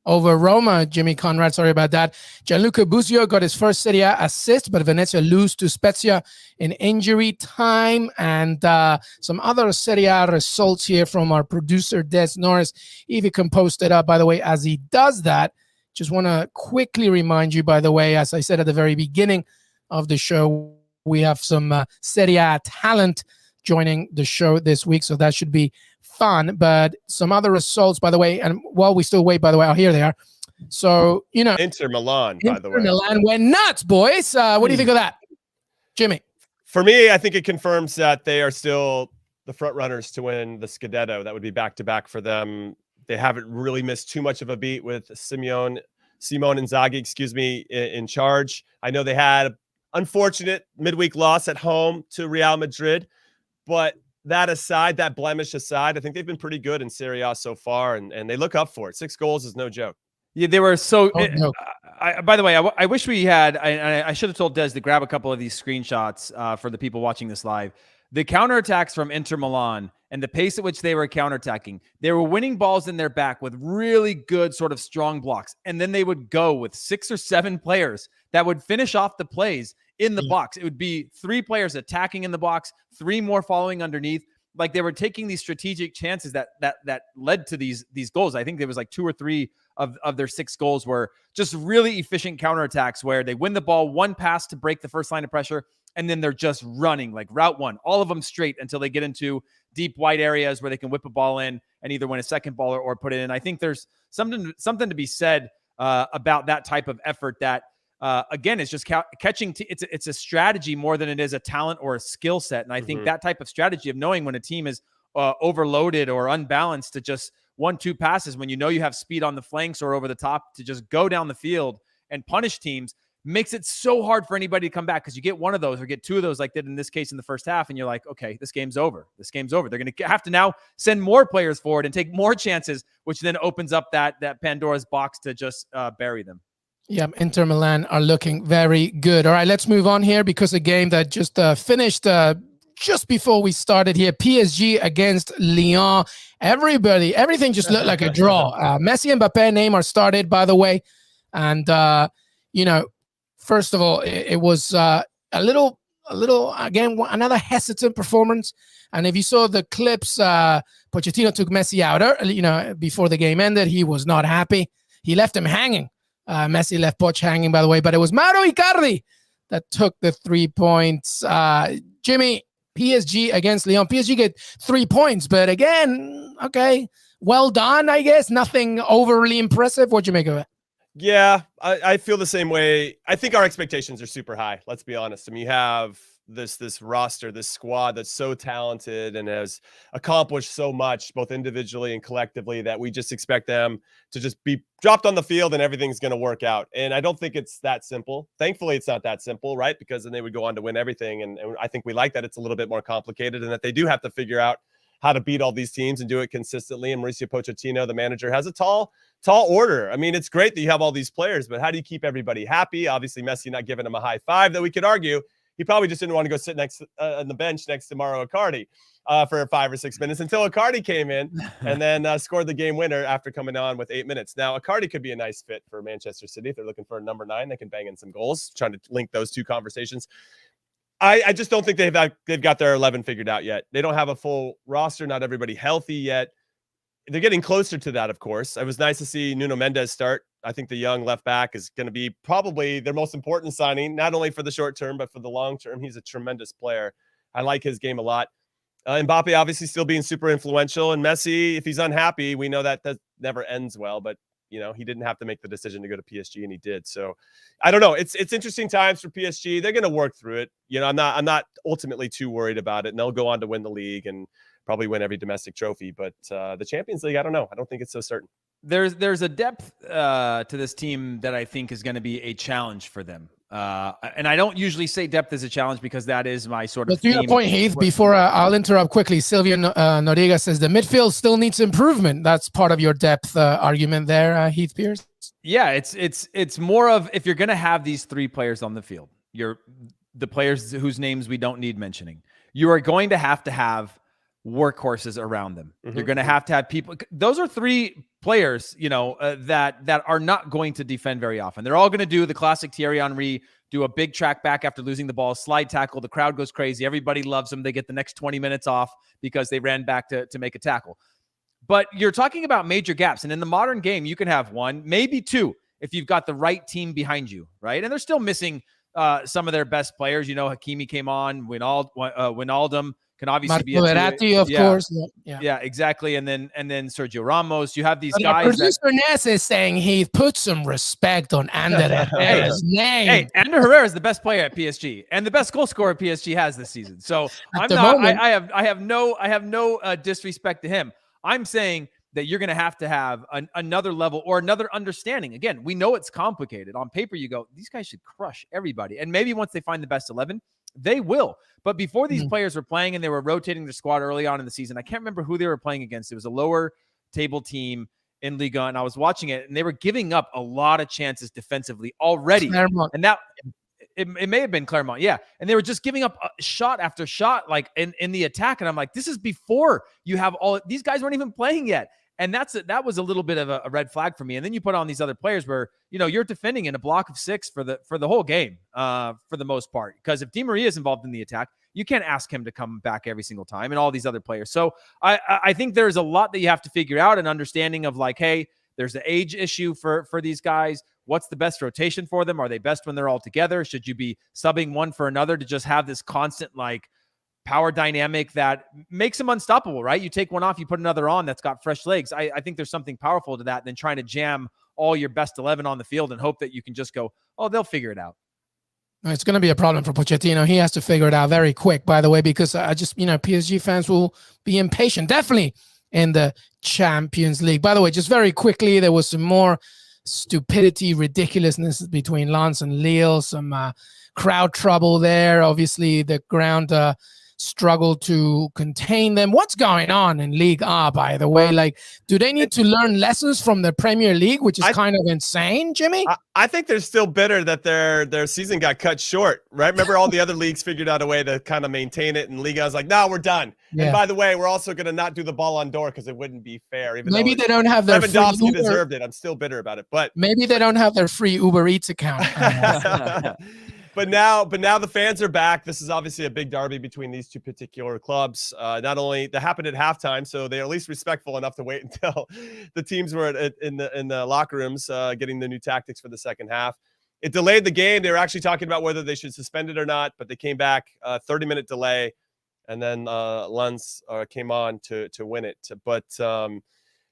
over Roma. Jimmy Conrad, sorry about that. Gianluca Busio got his first Serie A assist, but Venezia lose to Spezia in injury time. And some other Serie A results here from our producer, Des Norris. If you can post it up, by the way, as he does that. Just want to quickly remind you, by the way, as I said at the very beginning of the show, we have some Serie A talent joining the show this week, so that should be fun. But some other results, by the way, and while we still wait, by the way, here they are. So, Inter Milan, by the way. Inter Milan went nuts, boys. What do you think of that, Jimmy? For me, I think it confirms that they are still the front runners to win the Scudetto. That would be back-to-back for them. They haven't really missed too much of a beat with Simone Inzaghi, in charge. I know they had an unfortunate midweek loss at home to Real Madrid, but that blemish aside, I think they've been pretty good in Serie A so far, and they look up for it. 6 goals is no joke. Yeah, they were so. No. By the way, I wish we had. I should have told Des to grab a couple of these screenshots for the people watching this live. The counterattacks from Inter Milan and the pace at which they were counterattacking, they were winning balls in their back with really good sort of strong blocks. And then they would go with 6 or 7 players that would finish off the plays in the box. It would be 3 players attacking in the box, 3 more following underneath. like they were taking these strategic chances that led to these goals. I think there was like 2 or 3 of their 6 goals were just really efficient counterattacks where they win the ball, one pass to break the first line of pressure, and then they're just running like route one, all of them straight until they get into deep wide areas where they can whip a ball in and either win a second ball or put it in. I think there's something to be said about that type of effort that, again, it's just catching. It's a strategy more than it is a talent or a skill set. And I think that type of strategy of knowing when a team is overloaded or unbalanced to just 1-2 passes, when you know you have speed on the flanks or over the top to just go down the field and punish teams, makes it so hard for anybody to come back, because you get one of those or get 2 of those like did in this case in the first half, and you're like, okay, this game's over. They're going to have to now send more players forward and take more chances, which then opens up that Pandora's box to just bury them. Yeah, Inter Milan are looking very good. All right, let's move on here, because a game that just finished just before we started here, PSG against Lyon. Everything just looked like a draw. Messi, Mbappe, Neymar started, by the way. And, first of all, it was a little, again, another hesitant performance. And if you saw the clips, Pochettino took Messi out, before the game ended. He was not happy. He left him hanging. Messi left Poch hanging, by the way, but it was Mauro Icardi that took the 3 points. Jimmy, PSG against Lyon. PSG get 3 points, but again, okay, well done, I guess. Nothing overly impressive. What'd you make of it? Yeah, I feel the same way. I think our expectations are super high. Let's be honest. I mean, you have this roster, this squad that's so talented and has accomplished so much, both individually and collectively, that we just expect them to just be dropped on the field and everything's going to work out. And I don't think it's that simple. Thankfully, it's not that simple, right? Because then they would go on to win everything. And I think we like that it's a little bit more complicated and that they do have to figure out how to beat all these teams and do it consistently. And Mauricio Pochettino, the manager, has a tall order. I mean, it's great that you have all these players, but how do you keep everybody happy? Obviously, Messi not giving him a high five that we could argue. He probably just didn't want to go sit next on the bench next to Mauro Icardi for 5 or 6 minutes until Icardi came in and then scored the game winner after coming on with 8 minutes. Now, Icardi could be a nice fit for Manchester City. If they're looking for a number 9, they can bang in some goals, trying to link those two conversations. I just don't think they've got their 11 figured out yet. They don't have a full roster, not everybody healthy yet. They're getting closer to that, of course. It was nice to see Nuno Mendes start. I think the young left back is going to be probably their most important signing, not only for the short term, but for the long term. He's a tremendous player. I like his game a lot. Mbappe obviously still being super influential. And Messi, if he's unhappy, we know that never ends well. But, he didn't have to make the decision to go to PSG, and he did. So I don't know. It's interesting times for PSG. They're going to work through it. I'm not ultimately too worried about it. And they'll go on to win the league and probably win every domestic trophy. But the Champions League, I don't know. I don't think it's so certain. There's a depth to this team that I think is going to be a challenge for them. And I don't usually say depth is a challenge because that is my sort of theme. To your point, Heath, before I'll interrupt quickly, Silvio Noriega says the midfield still needs improvement. That's part of your depth argument there, Heath Pearce. Yeah, it's more of, if you're going to have these 3 players on the field, the players whose names we don't need mentioning, you are going to have workhorses around them. You're going to have people. Those are 3 players, that are not going to defend very often. They're all going to do the classic Thierry Henry, do a big track back after losing the ball, slide tackle. The crowd goes crazy. Everybody loves them. They get the next 20 minutes off because they ran back to make a tackle. But you're talking about major gaps. And in the modern game, you can have 1, maybe 2, if you've got the right team behind you, right? And they're still missing some of their best players. Hakimi came on, Wijnaldum can obviously be a Verratti, of course. Yeah, exactly. And then Sergio Ramos. You have these but guys. Producer Ness is saying he put some respect on Ander Herrera's name. Hey, Ander Herrera is the best player at PSG and the best goal scorer PSG has this season. So I have no disrespect to him. I'm saying that you're going to have another level or another understanding. Again, we know it's complicated. On paper, you go, these guys should crush everybody. And maybe once they find the best 11, they will. But before these players were playing and they were rotating their squad early on in the season, I can't remember who they were playing against. It was a lower table team in Ligue, and I was watching it, and they were giving up a lot of chances defensively already. Clermont. And that it may have been Clermont, yeah. And they were just giving up shot after shot, like in the attack. And I'm like, this is before you have all these guys weren't even playing yet. And that was a little bit of a red flag for me. And then you put on these other players where, you're defending in a block of 6 for the whole game, for the most part. Because if Di Maria is involved in the attack, You can't ask him to come back every single time, and all these other players. So I think there's a lot that you have to figure out, an understanding of like, hey, there's the age issue for these guys. What's the best rotation for them? Are they best when they're all together? Should you be subbing one for another to just have this constant like power dynamic that makes them unstoppable, right? You take one off, you put another on that's got fresh legs. I think there's something powerful to that than trying to jam all your best 11 on the field and hope that you can just go, oh, they'll figure it out. It's going to be a problem for Pochettino. He has to figure it out very quick, by the way, because PSG fans will be impatient, definitely in the Champions League. By the way, just very quickly, there was some more stupidity, ridiculousness between Lens and Lille, some crowd trouble there. Obviously, the ground struggled to contain them. What's going on in Ligue A, by the way? Like, do they need to learn lessons from the Premier League, which is kind of insane, Jimmy? I think they're still bitter that their season got cut short, right? Remember, all the other leagues figured out a way to kind of maintain it, and Ligue A's like, no, we're done. Yeah. And by the way, we're also going to not do the ball on door because it wouldn't be fair. Even maybe they don't have their Lewandowski deserved it. I'm still bitter about it, but maybe they don't have their free Uber Eats account. But now the fans are back. This is obviously a big derby between these two particular clubs. Not only that happened at halftime, so they're at least respectful enough to wait until the teams were in the locker rooms getting the new tactics for the second half. It delayed the game. They were actually talking about whether they should suspend it or not, but they came back, 30-minute delay, and then Lens came on to win it. But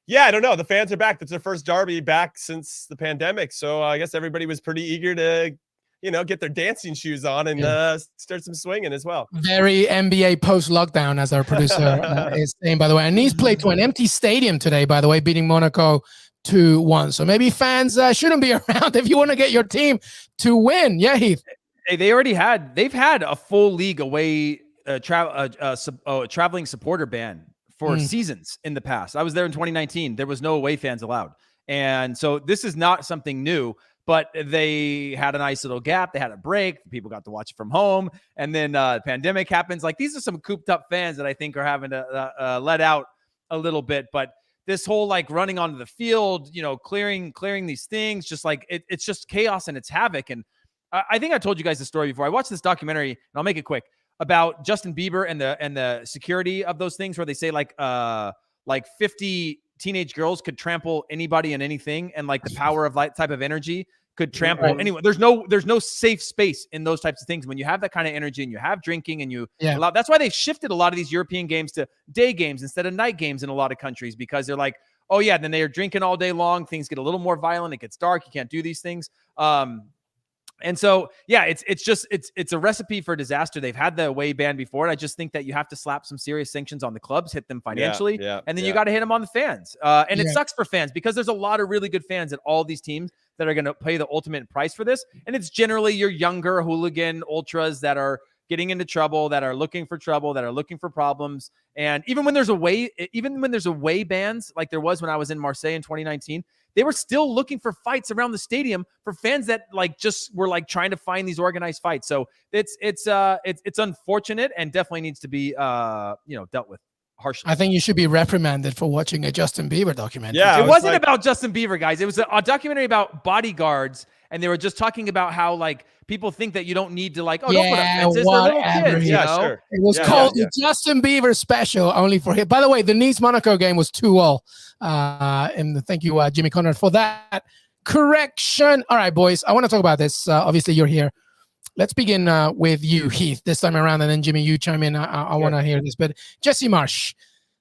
yeah, I don't know. The fans are back. That's their first derby back since the pandemic. So I guess everybody was pretty eager to get their dancing shoes on and start some swinging as well. Very NBA post-lockdown, as our producer is saying, by the way. And Nice played to an empty stadium today, by the way, beating Monaco 2-1. So maybe fans shouldn't be around if you want to get your team to win. Yeah, Heath. Hey, they've had a full league away traveling supporter ban for seasons in the past. I was there in 2019. There was no away fans allowed. And so this is not something new. But they had a nice little gap. They had a break. People got to watch it from home. And then the pandemic happens. Like, these are some cooped up fans that I think are having to let out a little bit. But this whole like running onto the field, clearing these things, just like it's just chaos and it's havoc. And I think I told you guys the story before. I watched this documentary, and I'll make it quick, about Justin Bieber and the security of those things, where they say like 50 teenage girls could trample anybody and anything, and like the power of that type of energy could trample anyone. There's no safe space in those types of things when you have that kind of energy and you have drinking and you allow. That's why they've shifted a lot of these European games to day games instead of night games in a lot of countries, because they're like, oh yeah, then they are drinking all day long. Things get a little more violent. It gets dark. You can't do these things. And so, yeah, it's a recipe for disaster. They've had the away ban before, and I just think that you have to slap some serious sanctions on the clubs, hit them financially, and then you got to hit them on the fans. And it sucks for fans because there's a lot of really good fans at all these teams that are going to pay the ultimate price for this. And it's generally your younger hooligan ultras that are getting into trouble, that are looking for trouble, that are looking for problems. And even when there's away bans, like there was when I was in Marseille in 2019, they were still looking for fights around the stadium for fans that like just were like trying to find these organized fights. So it's unfortunate and definitely needs to be dealt with harshly. I think you should be reprimanded for watching a Justin Bieber documentary. Yeah, it wasn't about Justin Bieber, guys. It was a documentary about bodyguards, and they were just talking about how like people think that you don't need to like, don't put up fences. They're little kids, Sure. It was called the Justin Bieber special, only for him. By the way, the Nice-Monaco game was 2-2. And thank you, Jimmy Conrad, for that correction. All right, boys, I want to talk about this. Obviously, you're here. Let's begin with you, Heath, this time around, and then Jimmy, you chime in. I want to hear this. But Jesse Marsch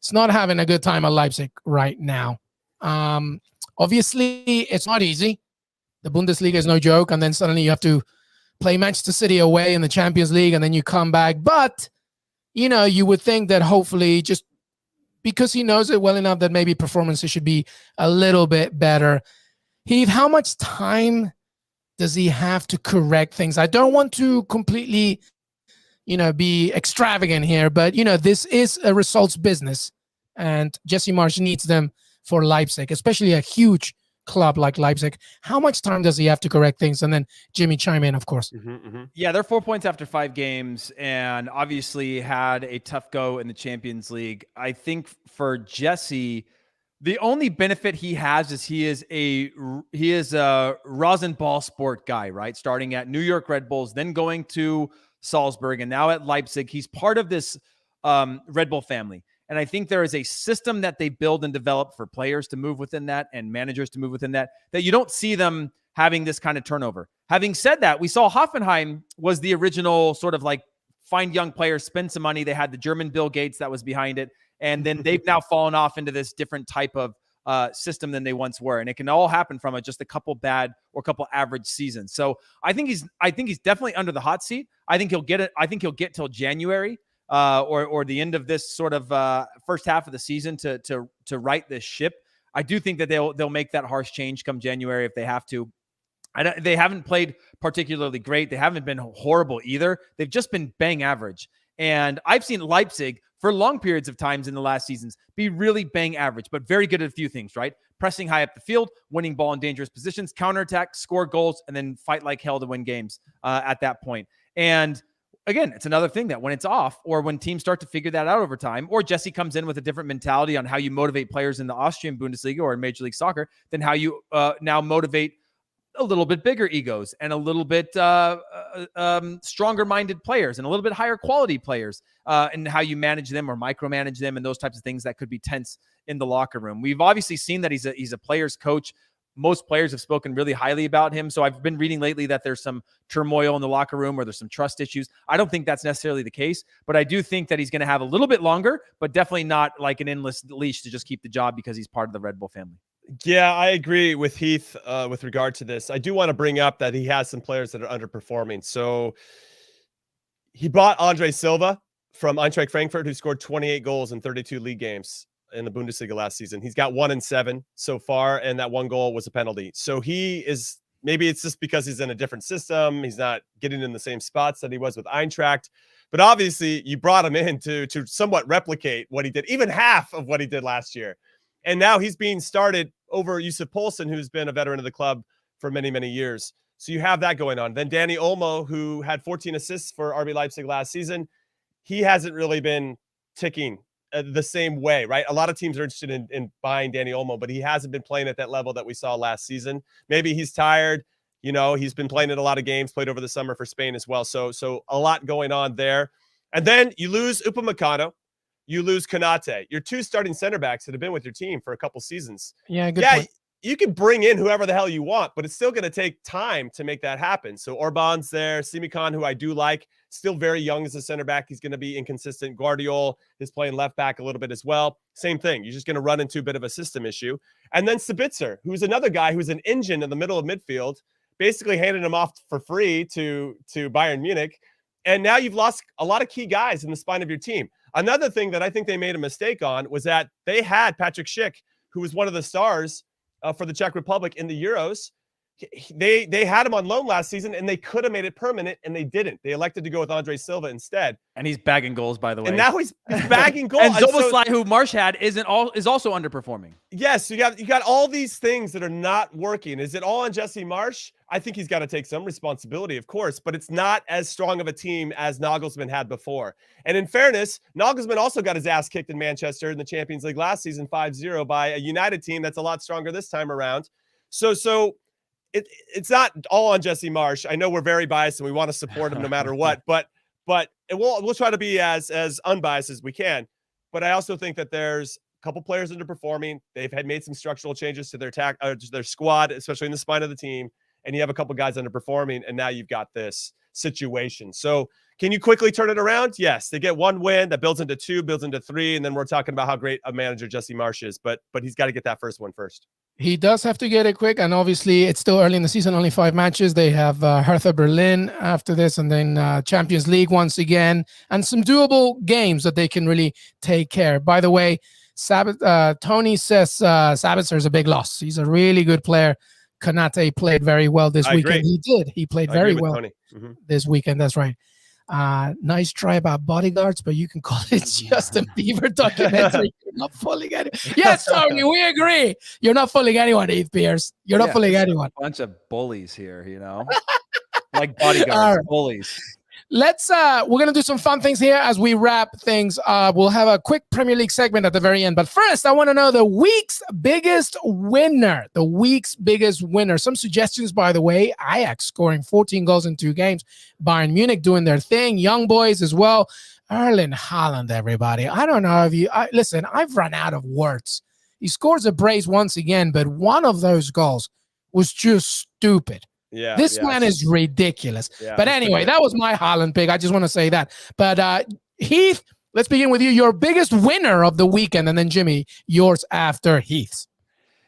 is not having a good time at Leipzig right now. Obviously, it's not easy. The Bundesliga is no joke, and then suddenly you have to play Manchester City away in the Champions League, and then you come back. But, you would think that hopefully, just because he knows it well enough, that maybe performances should be a little bit better. Heath, how much time does he have to correct things? I don't want to completely, be extravagant here, but, this is a results business, and Jesse Marsch needs them for Leipzig, especially a huge club like Leipzig. How much time does he have to correct things? And then Jimmy chime in, of course. Yeah, they're 4 points after 5 games, and obviously had a tough go in the Champions League. I think for Jesse, the only benefit he has is he is a Rasenball sport guy, right? Starting at New York Red Bulls, then going to Salzburg, and now at Leipzig. He's part of this Red Bull family. And I think there is a system that they build and develop for players to move within that and managers to move within that you don't see them having this kind of turnover. Having said that, we saw Hoffenheim was the original sort of like find young players, spend some money. They had the German Bill Gates that was behind it. And then they've now fallen off into this different type of system than they once were. And it can all happen from just a couple bad or a couple average seasons. So I think he's definitely under the hot seat. I think he'll get it. I think he'll get till January. Or the end of this sort of first half of the season to right this ship. I do think that they'll make that harsh change come January if they have to. They haven't played particularly great. They haven't been horrible either. They've just been bang average. And I've seen Leipzig for long periods of times in the last seasons be really bang average, but very good at a few things, right? Pressing high up the field, winning ball in dangerous positions, counterattack, score goals, and then fight like hell to win games at that point. And again, it's another thing that when it's off or when teams start to figure that out over time, or Jesse comes in with a different mentality on how you motivate players in the Austrian Bundesliga or in Major League Soccer than how you now motivate a little bit bigger egos and a little bit stronger-minded players and a little bit higher quality players and how you manage them or micromanage them and those types of things that could be tense in the locker room. We've obviously seen that he's a player's coach. Most players have spoken really highly about him. So I've been reading lately that there's some turmoil in the locker room or there's some trust issues. I don't think that's necessarily the case, but I do think that he's going to have a little bit longer, but definitely not like an endless leash to just keep the job because he's part of the Red Bull family. Yeah, I agree with Heath with regard to this. I do want to bring up that he has some players that are underperforming. So he bought Andre Silva from Eintracht Frankfurt, who scored 28 goals in 32 league games in the Bundesliga last season. He's got 1 in 7 so far, and that one goal was a penalty. So he is, maybe it's just because he's in a different system. He's not getting in the same spots that he was with Eintracht. But obviously, you brought him in to somewhat replicate what he did, even half of what he did last year. And now he's being started over Yusuf Poulsen, who's been a veteran of the club for many, many years. So you have that going on. Then Danny Olmo, who had 14 assists for RB Leipzig last season, he hasn't really been ticking the same way, right? A lot of teams are interested in buying Danny Olmo, but he hasn't been playing at that level that we saw last season. Maybe he's tired. You know, he's been playing in a lot of games, played over the summer for Spain as well. So a lot going on there. And then you lose Upamecano. You lose Konate. Your 2 starting center backs that have been with your team for a couple seasons. Yeah, good point. You can bring in whoever the hell you want, but it's still going to take time to make that happen. So Orban's there. Simikan, who I do like, still very young as a center back. He's going to be inconsistent. Guardiola is playing left back a little bit as well. Same thing. You're just going to run into a bit of a system issue. And then Sabitzer, who's another guy who's an engine in the middle of midfield, basically handed him off for free to Bayern Munich. And now you've lost a lot of key guys in the spine of your team. Another thing that I think they made a mistake on was that they had Patrick Schick, who was one of the stars for the Czech Republic in the Euros. They had him on loan last season, and they could have made it permanent, and they didn't. They elected to go with Andre Silva instead. And he's bagging goals, by the way. And now he's bagging goals. And Zoboslai, who Marsch had, is also underperforming. Yes, you got all these things that are not working. Is it all on Jesse Marsch? I think he's got to take some responsibility, of course, but it's not as strong of a team as Nagelsmann had before. And in fairness, Nagelsmann also got his ass kicked in Manchester in the Champions League last season 5-0 by a United team that's a lot stronger this time around. So it's not all on Jesse Marsch. I know we're very biased and we want to support him no matter what, but we'll try to be as unbiased as we can. But I also think that there's a couple players underperforming. They've made some structural changes to their squad, especially in the spine of the team. And you have a couple guys underperforming, and now you've got this situation. So can you quickly turn it around? Yes. They get 1 win that builds into 2, builds into 3, and then we're talking about how great a manager Jesse Marsch is. But he's got to get that first one first. He does have to get it quick, and obviously it's still early in the season, only 5 matches. They have Hertha Berlin after this, and then Champions League once again, and some doable games that they can really take care. By the way, Tony says Sabitzer is a big loss. He's a really good player. Konate played very well this weekend. He did. He played very well this weekend. That's right. Nice try about bodyguards, but you can call it Justin Bieber documentary. You're not fooling anyone. Yes, Tony, we agree. You're not fooling anyone, Heath Pearce. You're not fooling anyone. A bunch of bullies here, like bodyguards, bullies. We're gonna do some fun things here as we wrap things. We'll have a quick Premier League segment at the very end, but first I want to know the week's biggest winner. Some suggestions, by the way: Ajax scoring 14 goals in 2 games, Bayern Munich doing their thing, young boys as well. Erling Haaland, everybody. I don't know if you listen. I've run out of words. He scores a brace once again, but one of those goals was just stupid. Yeah, this man is ridiculous. Yeah, but anyway, that was my Haaland pick. I just want to say that. But Heath, let's begin with you. Your biggest winner of the weekend, and then Jimmy, yours after Heath's.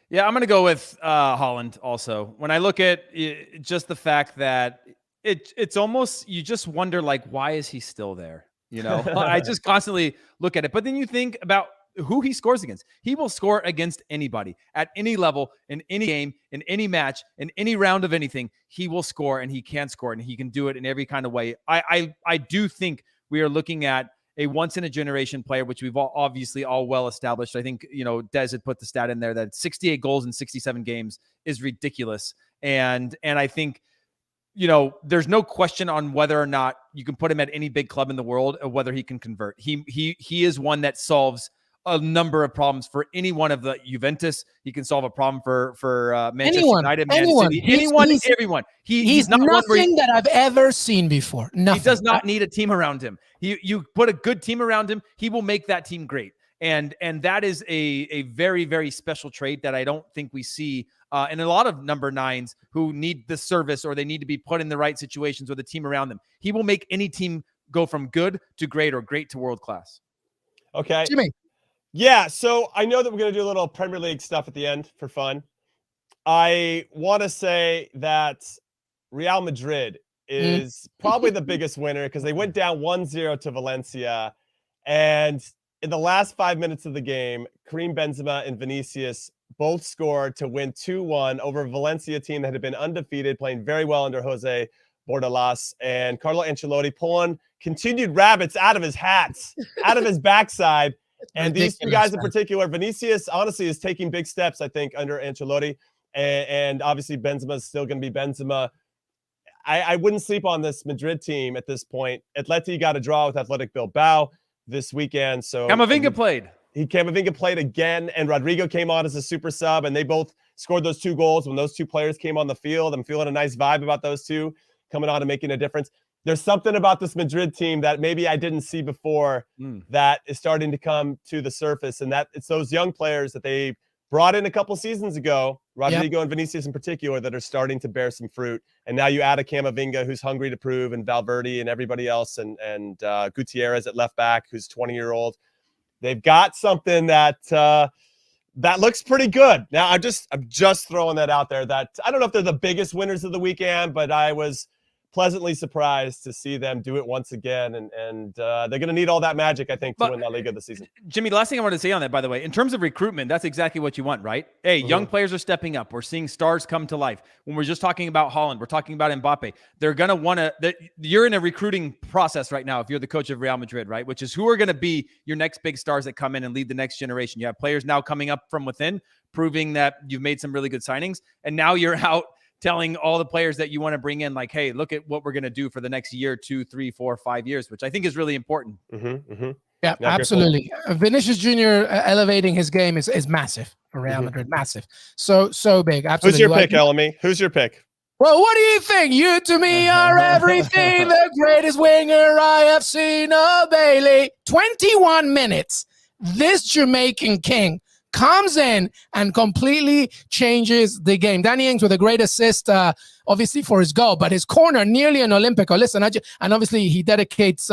Yeah, I'm going to go with Haaland also. When I look at just the fact that it's almost, you just wonder, like, why is he still there? You know, I just constantly look at it. But then you think about who he scores against. He will score against anybody at any level, in any game, in any match, in any round of anything. He will score, and he can score, and he can do it in every kind of way. I do think we are looking at a once in a generation player, which we've obviously all well established. I think, Des had put the stat in there that 68 goals in 67 games is ridiculous. And I think, there's no question on whether or not you can put him at any big club in the world or whether he can convert. He is one that solves a number of problems for any one of the Juventus. He can solve a problem for Manchester United, Man City, everyone. He's not nothing that I've ever seen before. Nothing. He does not need a team around him. You put a good team around him, he will make that team great. And that is a very, very special trait that I don't think we see in a lot of number 9s who need the service, or they need to be put in the right situations with a team around them. He will make any team go from good to great, or great to world class. Okay. Jimmy. Yeah, so I know that we're going to do a little Premier League stuff at the end for fun. I want to say that Real Madrid is probably the biggest winner, because they went down 1-0 to Valencia, and in the last 5 minutes of the game, Karim Benzema and Vinicius both scored to win 2-1 over a Valencia team that had been undefeated, playing very well under Jose Bordalas, and Carlo Ancelotti pulling continued rabbits out of his hats, out of his backside. And these two guys in particular, Vinicius, honestly, is taking big steps, I think, under Ancelotti. And obviously, Benzema is still going to be Benzema. I wouldn't sleep on this Madrid team at this point. Atleti got a draw with Athletic Bilbao this weekend. So Camavinga played. Camavinga played again, and Rodrigo came on as a super sub, and they both scored those 2 goals when those 2 players came on the field. I'm feeling a nice vibe about those 2 coming on and making a difference. There's something about this Madrid team that maybe I didn't see before that is starting to come to the surface, and that it's those young players that they brought in a couple seasons ago, Rodrigo and Vinicius in particular, that are starting to bear some fruit. And now you add a Camavinga who's hungry to prove, and Valverde and everybody else, and Gutierrez at left back, who's 20-year-old. They've got something that looks pretty good. Now I'm just throwing that out there. That I don't know if they're the biggest winners of the weekend, but I was pleasantly surprised to see them do it once again, and they're going to need all that magic, I think, to win La Liga this season. Jimmy, the last thing I wanted to say on that, by the way, in terms of recruitment, that's exactly what you want, right? Hey, young players are stepping up. We're seeing stars come to life. When we're just talking about Haaland, we're talking about Mbappe. They're going to want to – you're in a recruiting process right now if you're the coach of Real Madrid, right? Which is who are going to be your next big stars that come in and lead the next generation. You have players now coming up from within, proving that you've made some really good signings, and now you're out – telling all the players that you want to bring in, like, hey, look at what we're going to do for the next year, 2, 3, 4, 5 years, which I think is really important. Yeah, absolutely. Vinicius Jr. Elevating his game is massive for Real Madrid. Massive. So big. Absolutely. Who's your pick, Elamy? Who's your pick? Well, what do you think? You to me are everything, the greatest winger I have seen. Oh, Bailey. 21 minutes. This Jamaican king comes in and completely changes the game. Danny Ings with a great assist, obviously for his goal, but his corner nearly an Olympico. Listen, and obviously he dedicates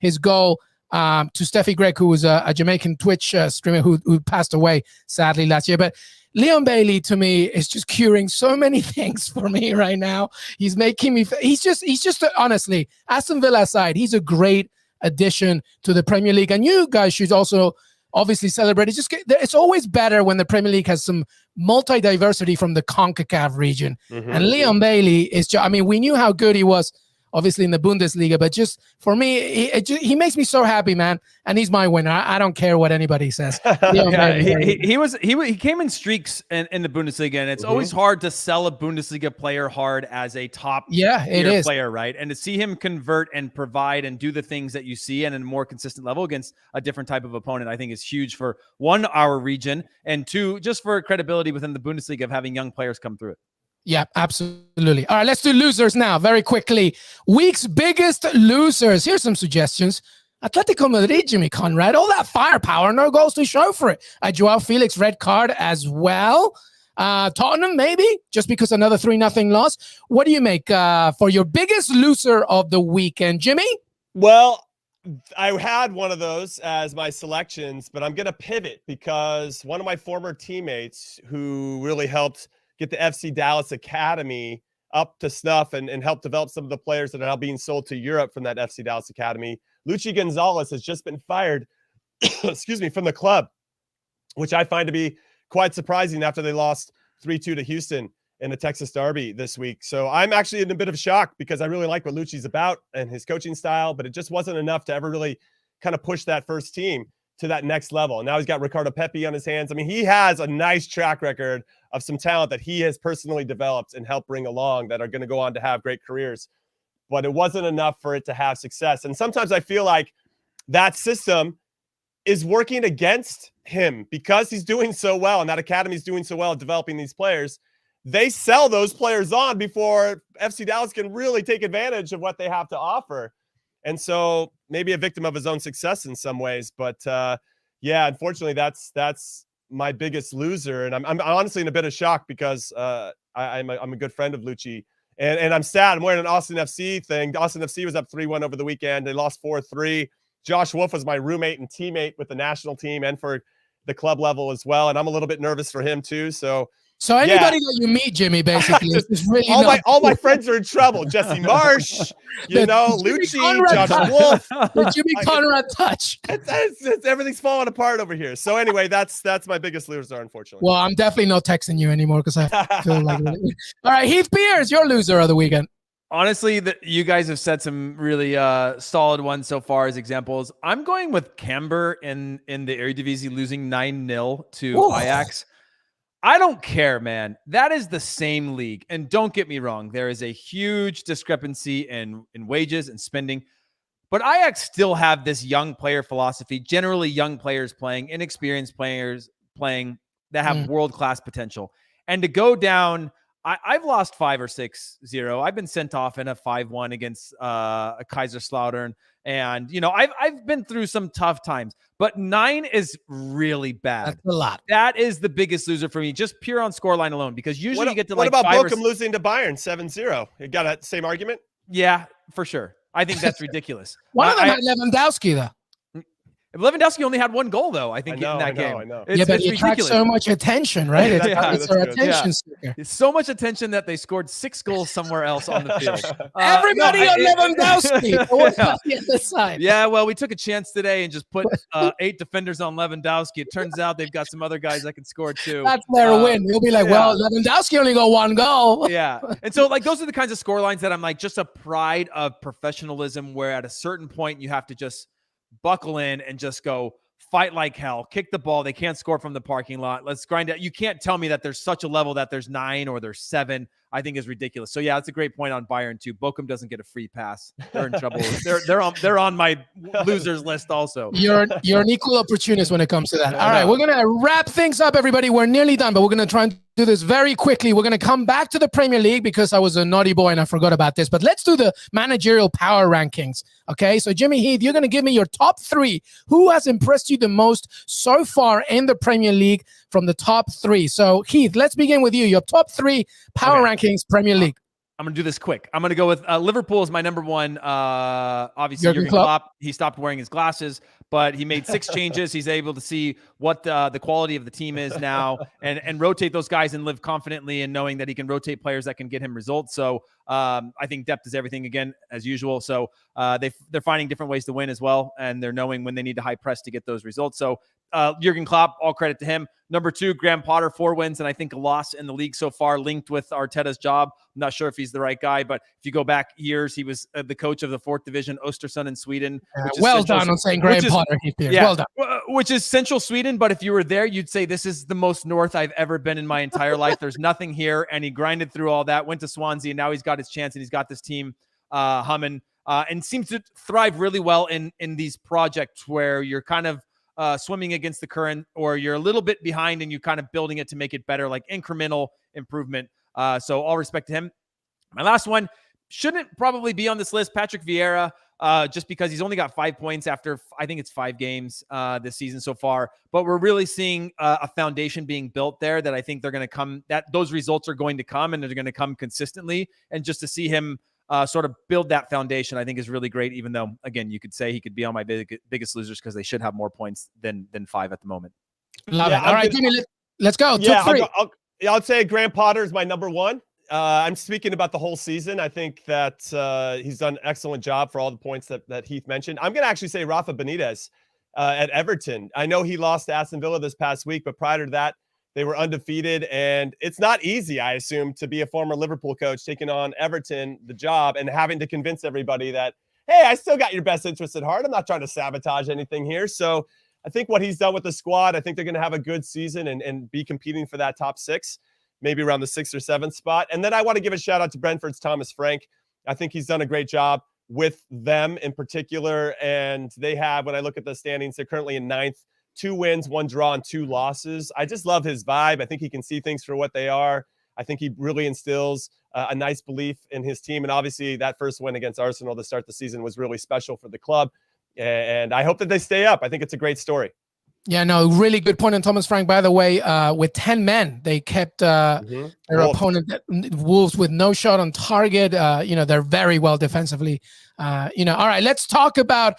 his goal to Steffi Gregg, who was a Jamaican Twitch streamer who passed away sadly last year. But Leon Bailey to me is just curing so many things for me right now. He's making me. He's just honestly, Aston Villa aside, he's a great addition to the Premier League, and you guys should also obviously celebrate. It's always better when the Premier League has some multi-diversity from the CONCACAF region. And Leon Bailey is just, I mean, we knew how good he was, obviously in the Bundesliga. But just for me, he makes me so happy, man. And he's my winner. I don't care what anybody says. He came in streaks in the Bundesliga, and it's always hard to sell a Bundesliga player hard as a top player, right? And to see him convert and provide and do the things that you see and in a more consistent level against a different type of opponent, I think is huge for one, our region, and two, just for credibility within the Bundesliga of having young players come through it. Yeah, absolutely. All right, let's do losers now very quickly. Week's biggest losers. Here's some suggestions. Atletico Madrid, Jimmy Conrad, all that firepower, no goals to show for it. Joao Felix, red card as well. Tottenham, maybe, just because another 3-0 loss. What do you make for your biggest loser of the weekend, Jimmy? Well, I had one of those as my selections, but I'm going to pivot because one of my former teammates who really helped get the FC Dallas Academy up to snuff and help develop some of the players that are now being sold to Europe from that FC Dallas Academy. Luchi Gonzalez has just been fired, excuse me, from the club, which I find to be quite surprising after they lost 3-2 to Houston in the Texas Derby this week. So I'm actually in a bit of shock because I really like what Luchi's about and his coaching style, but it just wasn't enough to ever really kind of push that first team to that next level. And now he's got Ricardo Pepi on his hands. I mean, he has a nice track record of some talent that he has personally developed and helped bring along that are going to go on to have great careers. But it wasn't enough for it to have success. And sometimes I feel like that system is working against him because he's doing so well and that academy is doing so well at developing these players. They sell those players on before FC Dallas can really take advantage of what they have to offer. And so maybe a victim of his own success in some ways. But yeah, unfortunately, that's my biggest loser. And I'm honestly in a bit of shock because I'm a good friend of Lucci. And I'm sad. I'm wearing an Austin FC thing. Austin FC was up 3-1 over the weekend. They lost 4-3. Josh Wolf was my roommate and teammate with the national team and for the club level as well. And I'm a little bit nervous for him too. So anybody that you meet, Jimmy, basically, is really all my friends are in trouble. Jesse Marsch, Lucci, Josh Wolf, the Jimmy Conrad touch. It's everything's falling apart over here. So anyway, that's my biggest loser, unfortunately. Well, I'm definitely not texting you anymore because I feel like it. All right, Heath Pearce, your loser of the weekend. Honestly, you guys have said some really solid ones so far as examples. I'm going with Camber in the Eredivisie losing 9-0 to Ajax. I don't care, man. That is the same league. And don't get me wrong. There is a huge discrepancy in wages and spending. But Ajax still have this young player philosophy, generally young players playing, inexperienced players playing that have world-class potential. And to go down, I've lost 5 or 6-0. I've been sent off in a 5-1 against a Kaiserslautern. And, you know, I've been through some tough times, but 9 is really bad. That's a lot. That is the biggest loser for me, just pure on scoreline alone, because usually you get to what like about 5 Bochum losing to Bayern 7-0? You got that same argument? Yeah, for sure. I think that's ridiculous. One of them had Lewandowski, though. Lewandowski only had 1 goal, though, I think, in that game. I know. But he attracts so much attention, right? It's our attention seeker. It's so much attention that they scored 6 goals somewhere else on the field. Everybody on Lewandowski. The other side. Yeah, well, we took a chance today and just put 8 defenders on Lewandowski. It turns out they've got some other guys that can score too. That's their win. He'll be like, well, Lewandowski only got 1 goal. Yeah. And so, like, those are the kinds of score lines that I'm like, just a pride of professionalism where at a certain point you have to just buckle in and just go fight like hell, kick the ball. They can't score from the parking lot. Let's grind it. You can't tell me that there's such a level that there's 9 or there's 7. I think is ridiculous. So yeah, that's a great point on Bayern too. Bochum doesn't get a free pass. They're in trouble. they're on my losers list also. You're an equal opportunist when it comes to that. All right, we're gonna wrap things up, everybody. We're nearly done, but we're gonna try and do this very quickly. We're gonna come back to the Premier League because I was a naughty boy and I forgot about this. But let's do the managerial power rankings. Okay, so Jimmy Heath, you're gonna give me your top 3. Who has impressed you the most so far in the Premier League from the top 3? So Heath, let's begin with you. Your top 3 power rankings, Premier League. I'm going to do this quick. I'm going to go with Liverpool is my number 1. Obviously, Jurgen Klopp. He stopped wearing his glasses, but he made 6 changes. He's able to see what the quality of the team is now and rotate those guys and live confidently and knowing that he can rotate players that can get him results. So I think depth is everything again, as usual. So they're finding different ways to win as well. And they're knowing when they need to high press to get those results. So Jurgen Klopp, all credit to him. Number 2, Graham Potter, 4 wins, and I think a loss in the league so far, linked with Arteta's job. I'm not sure if he's the right guy, but if you go back years, he was the coach of the 4th division, Östersund in Sweden. Well done on saying Graham Potter, Heath Pearce. Well done. Which is central Sweden, but if you were there, you'd say this is the most north I've ever been in my entire life. There's nothing here, and he grinded through all that, went to Swansea, and now he's got his chance, and he's got this team humming, and seems to thrive really well in these projects where you're kind of swimming against the current, or you're a little bit behind and you kind of building it to make it better, like incremental improvement. So all respect to him. My last one shouldn't probably be on this list, Patrick Vieira, just because he's only got 5 points after, I think it's 5 games this season so far. But we're really seeing a foundation being built there that I think they're going to come, that those results are going to come, and they're going to come consistently. And just to see him sort of build that foundation, I think is really great, even though, again, you could say he could be on my biggest losers because they should have more points than 5 at the moment. Love it. All right, Jimmy, let's go. Yeah, Top 3. I'll say Graham Potter is my number 1. I'm speaking about the whole season. I think that he's done an excellent job for all the points that Heath mentioned. I'm going to actually say Rafa Benitez at Everton. I know he lost to Aston Villa this past week, but prior to that, they were undefeated, and it's not easy, I assume, to be a former Liverpool coach taking on Everton, the job, and having to convince everybody that, hey, I still got your best interests at heart. I'm not trying to sabotage anything here. So I think what he's done with the squad, I think they're going to have a good season and be competing for that top 6, maybe around the 6th or 7th spot. And then I want to give a shout out to Brentford's Thomas Frank. I think he's done a great job with them in particular. And they have, when I look at the standings, they're currently in 9th. 2 wins, 1 draw, and 2 losses. I just love his vibe. I think he can see things for what they are. I think he really instills a nice belief in his team. And obviously that first win against Arsenal to start the season was really special for the club. And I hope that they stay up. I think it's a great story. Yeah, no, really good point on Thomas Frank. By the way, with 10 men, they kept their opponent, Wolves, with no shot on target. They're very well defensively. All right, let's talk about,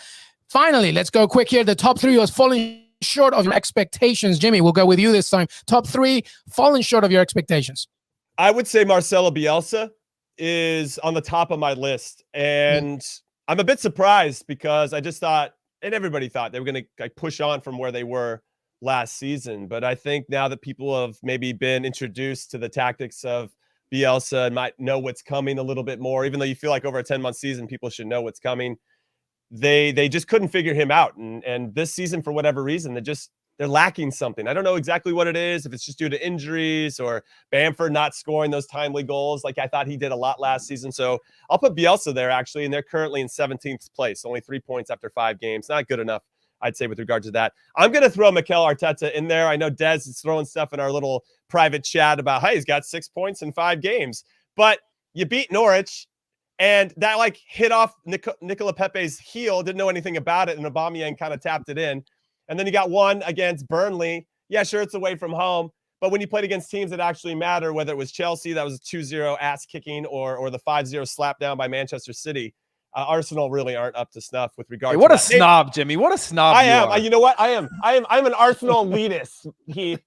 finally, let's go quick here. The top 3 was falling short of your expectations. Jimmy, we'll go with you this time. Top 3 falling short of your expectations. I would say Marcelo Bielsa is on the top of my list. And I'm a bit surprised because I just thought, and everybody thought, they were going to push on from where they were last season. But I think now that people have maybe been introduced to the tactics of Bielsa and might know what's coming a little bit more, even though you feel like over a 10-month season, people should know what's coming. They just couldn't figure him out. And this season, for whatever reason, they're lacking something. I don't know exactly what it is, if it's just due to injuries or Bamford not scoring those timely goals like I thought he did a lot last season. So I'll put Bielsa there, actually, and they're currently in 17th place, only 3 points after 5 games. Not good enough, I'd say, with regard to that. I'm going to throw Mikel Arteta in there. I know Dez is throwing stuff in our little private chat about, hey, he's got 6 points in 5 games. But you beat Norwich, and that hit off Nicola Pepe's heel, didn't know anything about it, and Aubameyang kind of tapped it in. And then you got one against Burnley. Yeah, sure, it's away from home. But when you played against teams that actually matter, whether it was Chelsea, that was a 2-0 ass kicking, or the 5-0 slap down by Manchester City, Arsenal really aren't up to snuff with regard to what a snob, Jimmy. What a snob I you am. are. You know what? I'm an Arsenal elitist. This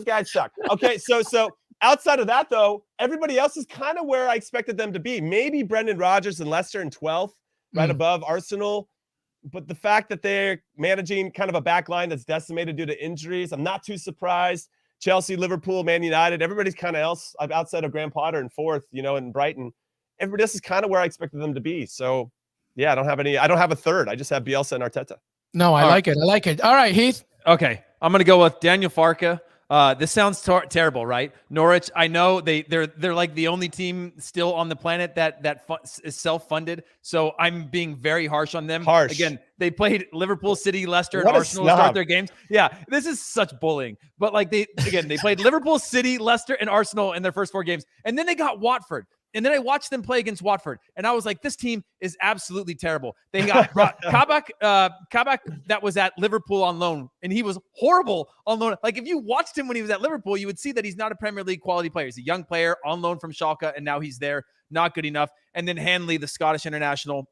guy sucked. Okay, so outside of that, though, everybody else is kind of where I expected them to be. Maybe Brendan Rodgers and Leicester in 12th, right above Arsenal. But the fact that they're managing kind of a back line that's decimated due to injuries, I'm not too surprised. Chelsea, Liverpool, Man United, everybody's kind of else outside of Graham Potter in 4th, and Brighton. Everybody else is kind of where I expected them to be. So, yeah, I don't have a 3rd. I just have Bielsa and Arteta. No, I like it. All right, Heath. Okay, I'm going to go with Daniel Farke. This sounds terrible, right? Norwich, I know they're like the only team still on the planet that is self-funded. So I'm being very harsh on them. Harsh. Again, they played Liverpool, City, Leicester, and Arsenal to start their games. Yeah, this is such bullying. But they played Liverpool, City, Leicester, and Arsenal in their first 4 games. And then they got Watford. And then I watched them play against Watford, and I was like, this team is absolutely terrible. They got Kabak that was at Liverpool on loan, and he was horrible on loan. If you watched him when he was at Liverpool, you would see that he's not a Premier League quality player. He's a young player on loan from Schalke, and now he's there. Not good enough. And then Hanley, the Scottish international,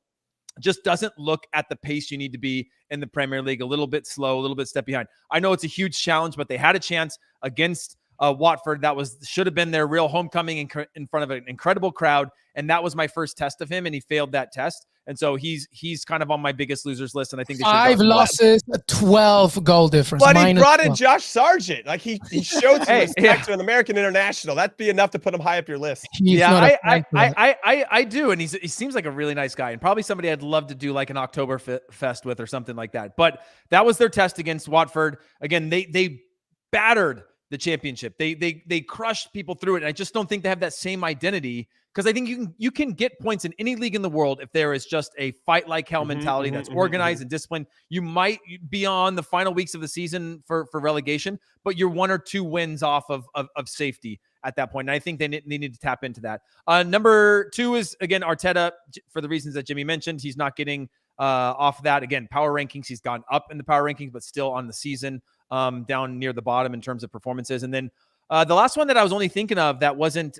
just doesn't look at the pace you need to be in the Premier League. A little bit slow, a little bit step behind. I know it's a huge challenge, but they had a chance against Watford. That should have been their real homecoming in front of an incredible crowd. And that was my first test of him, and he failed that test. And so he's kind of on my biggest losers list. And I think they 5 losses, 12 goal difference. But he brought in 12. Josh Sargent. Like he showed some respect to an American international. That'd be enough to put him high up your list. I do. And he seems like a really nice guy and probably somebody I'd love to do like an Oktoberfest with or something like that. But that was their test against Watford. Again, they battered the championship. They crushed people through it. And I just don't think they have that same identity, because I think you can get points in any league in the world if there is just a fight like hell mentality that's organized and disciplined. You might be on the final weeks of the season for relegation, but you're 1 or 2 wins off of safety at that point. And I think they need to tap into that. Number 2 is, again, Arteta, for the reasons that Jimmy mentioned. He's not getting off that. Again, power rankings, he's gone up in the power rankings, but still on the season down near the bottom in terms of performances. And then the last one that I was only thinking of that wasn't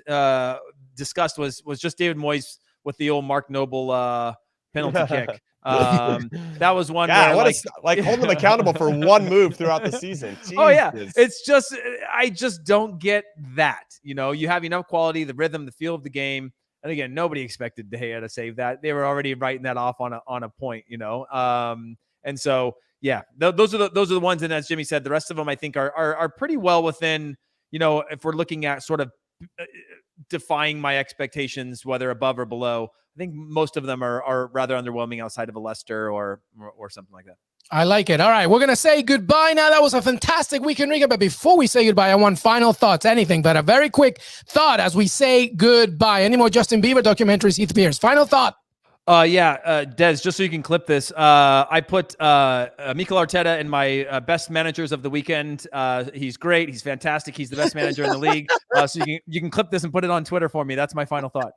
discussed was just David Moyes with the old Mark Noble penalty kick. That was one. Yeah, where, like hold them accountable for one move throughout the season. Jesus. Oh yeah, it's just I just don't get that. You know, you have enough quality, the rhythm, the feel of the game, and again, nobody expected De Gea to save that. They were already writing that off on a point. You know, and so yeah, those are the ones. And as Jimmy said, the rest of them I think are pretty well within. You know, if we're looking at sort of defying my expectations, whether above or below, I think most of them are rather underwhelming outside of a Leicester or something like that. I like it. All right, we're going to say goodbye now. That was a fantastic weekend recap. But before we say goodbye, I want final thoughts, anything, but a very quick thought as we say goodbye. Any more Justin Bieber documentaries, Heath Pearce? Final thought. Des, just so you can clip this, I put Mikel Arteta in my best managers of the weekend. He's great. He's fantastic. He's the best manager in the league. So you can clip this and put it on Twitter for me. That's my final thought.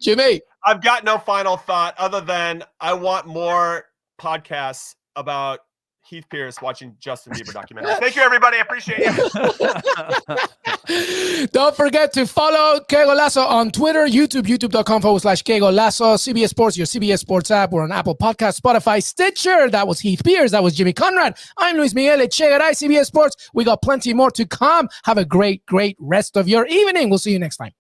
Jimmy. I've got no final thought other than I want more podcasts about Heath Pearce watching Justin Bieber documentaries. Thank you, everybody. I appreciate you. Don't forget to follow Qué Golazo on Twitter, YouTube, youtube.com/Qué Golazo, CBS Sports, your CBS Sports app. We're on Apple Podcasts, Spotify, Stitcher. That was Heath Pearce. That was Jimmy Conrad. I'm Luis Miguel Echegaray, CBS Sports. We got plenty more to come. Have a great, great rest of your evening. We'll see you next time.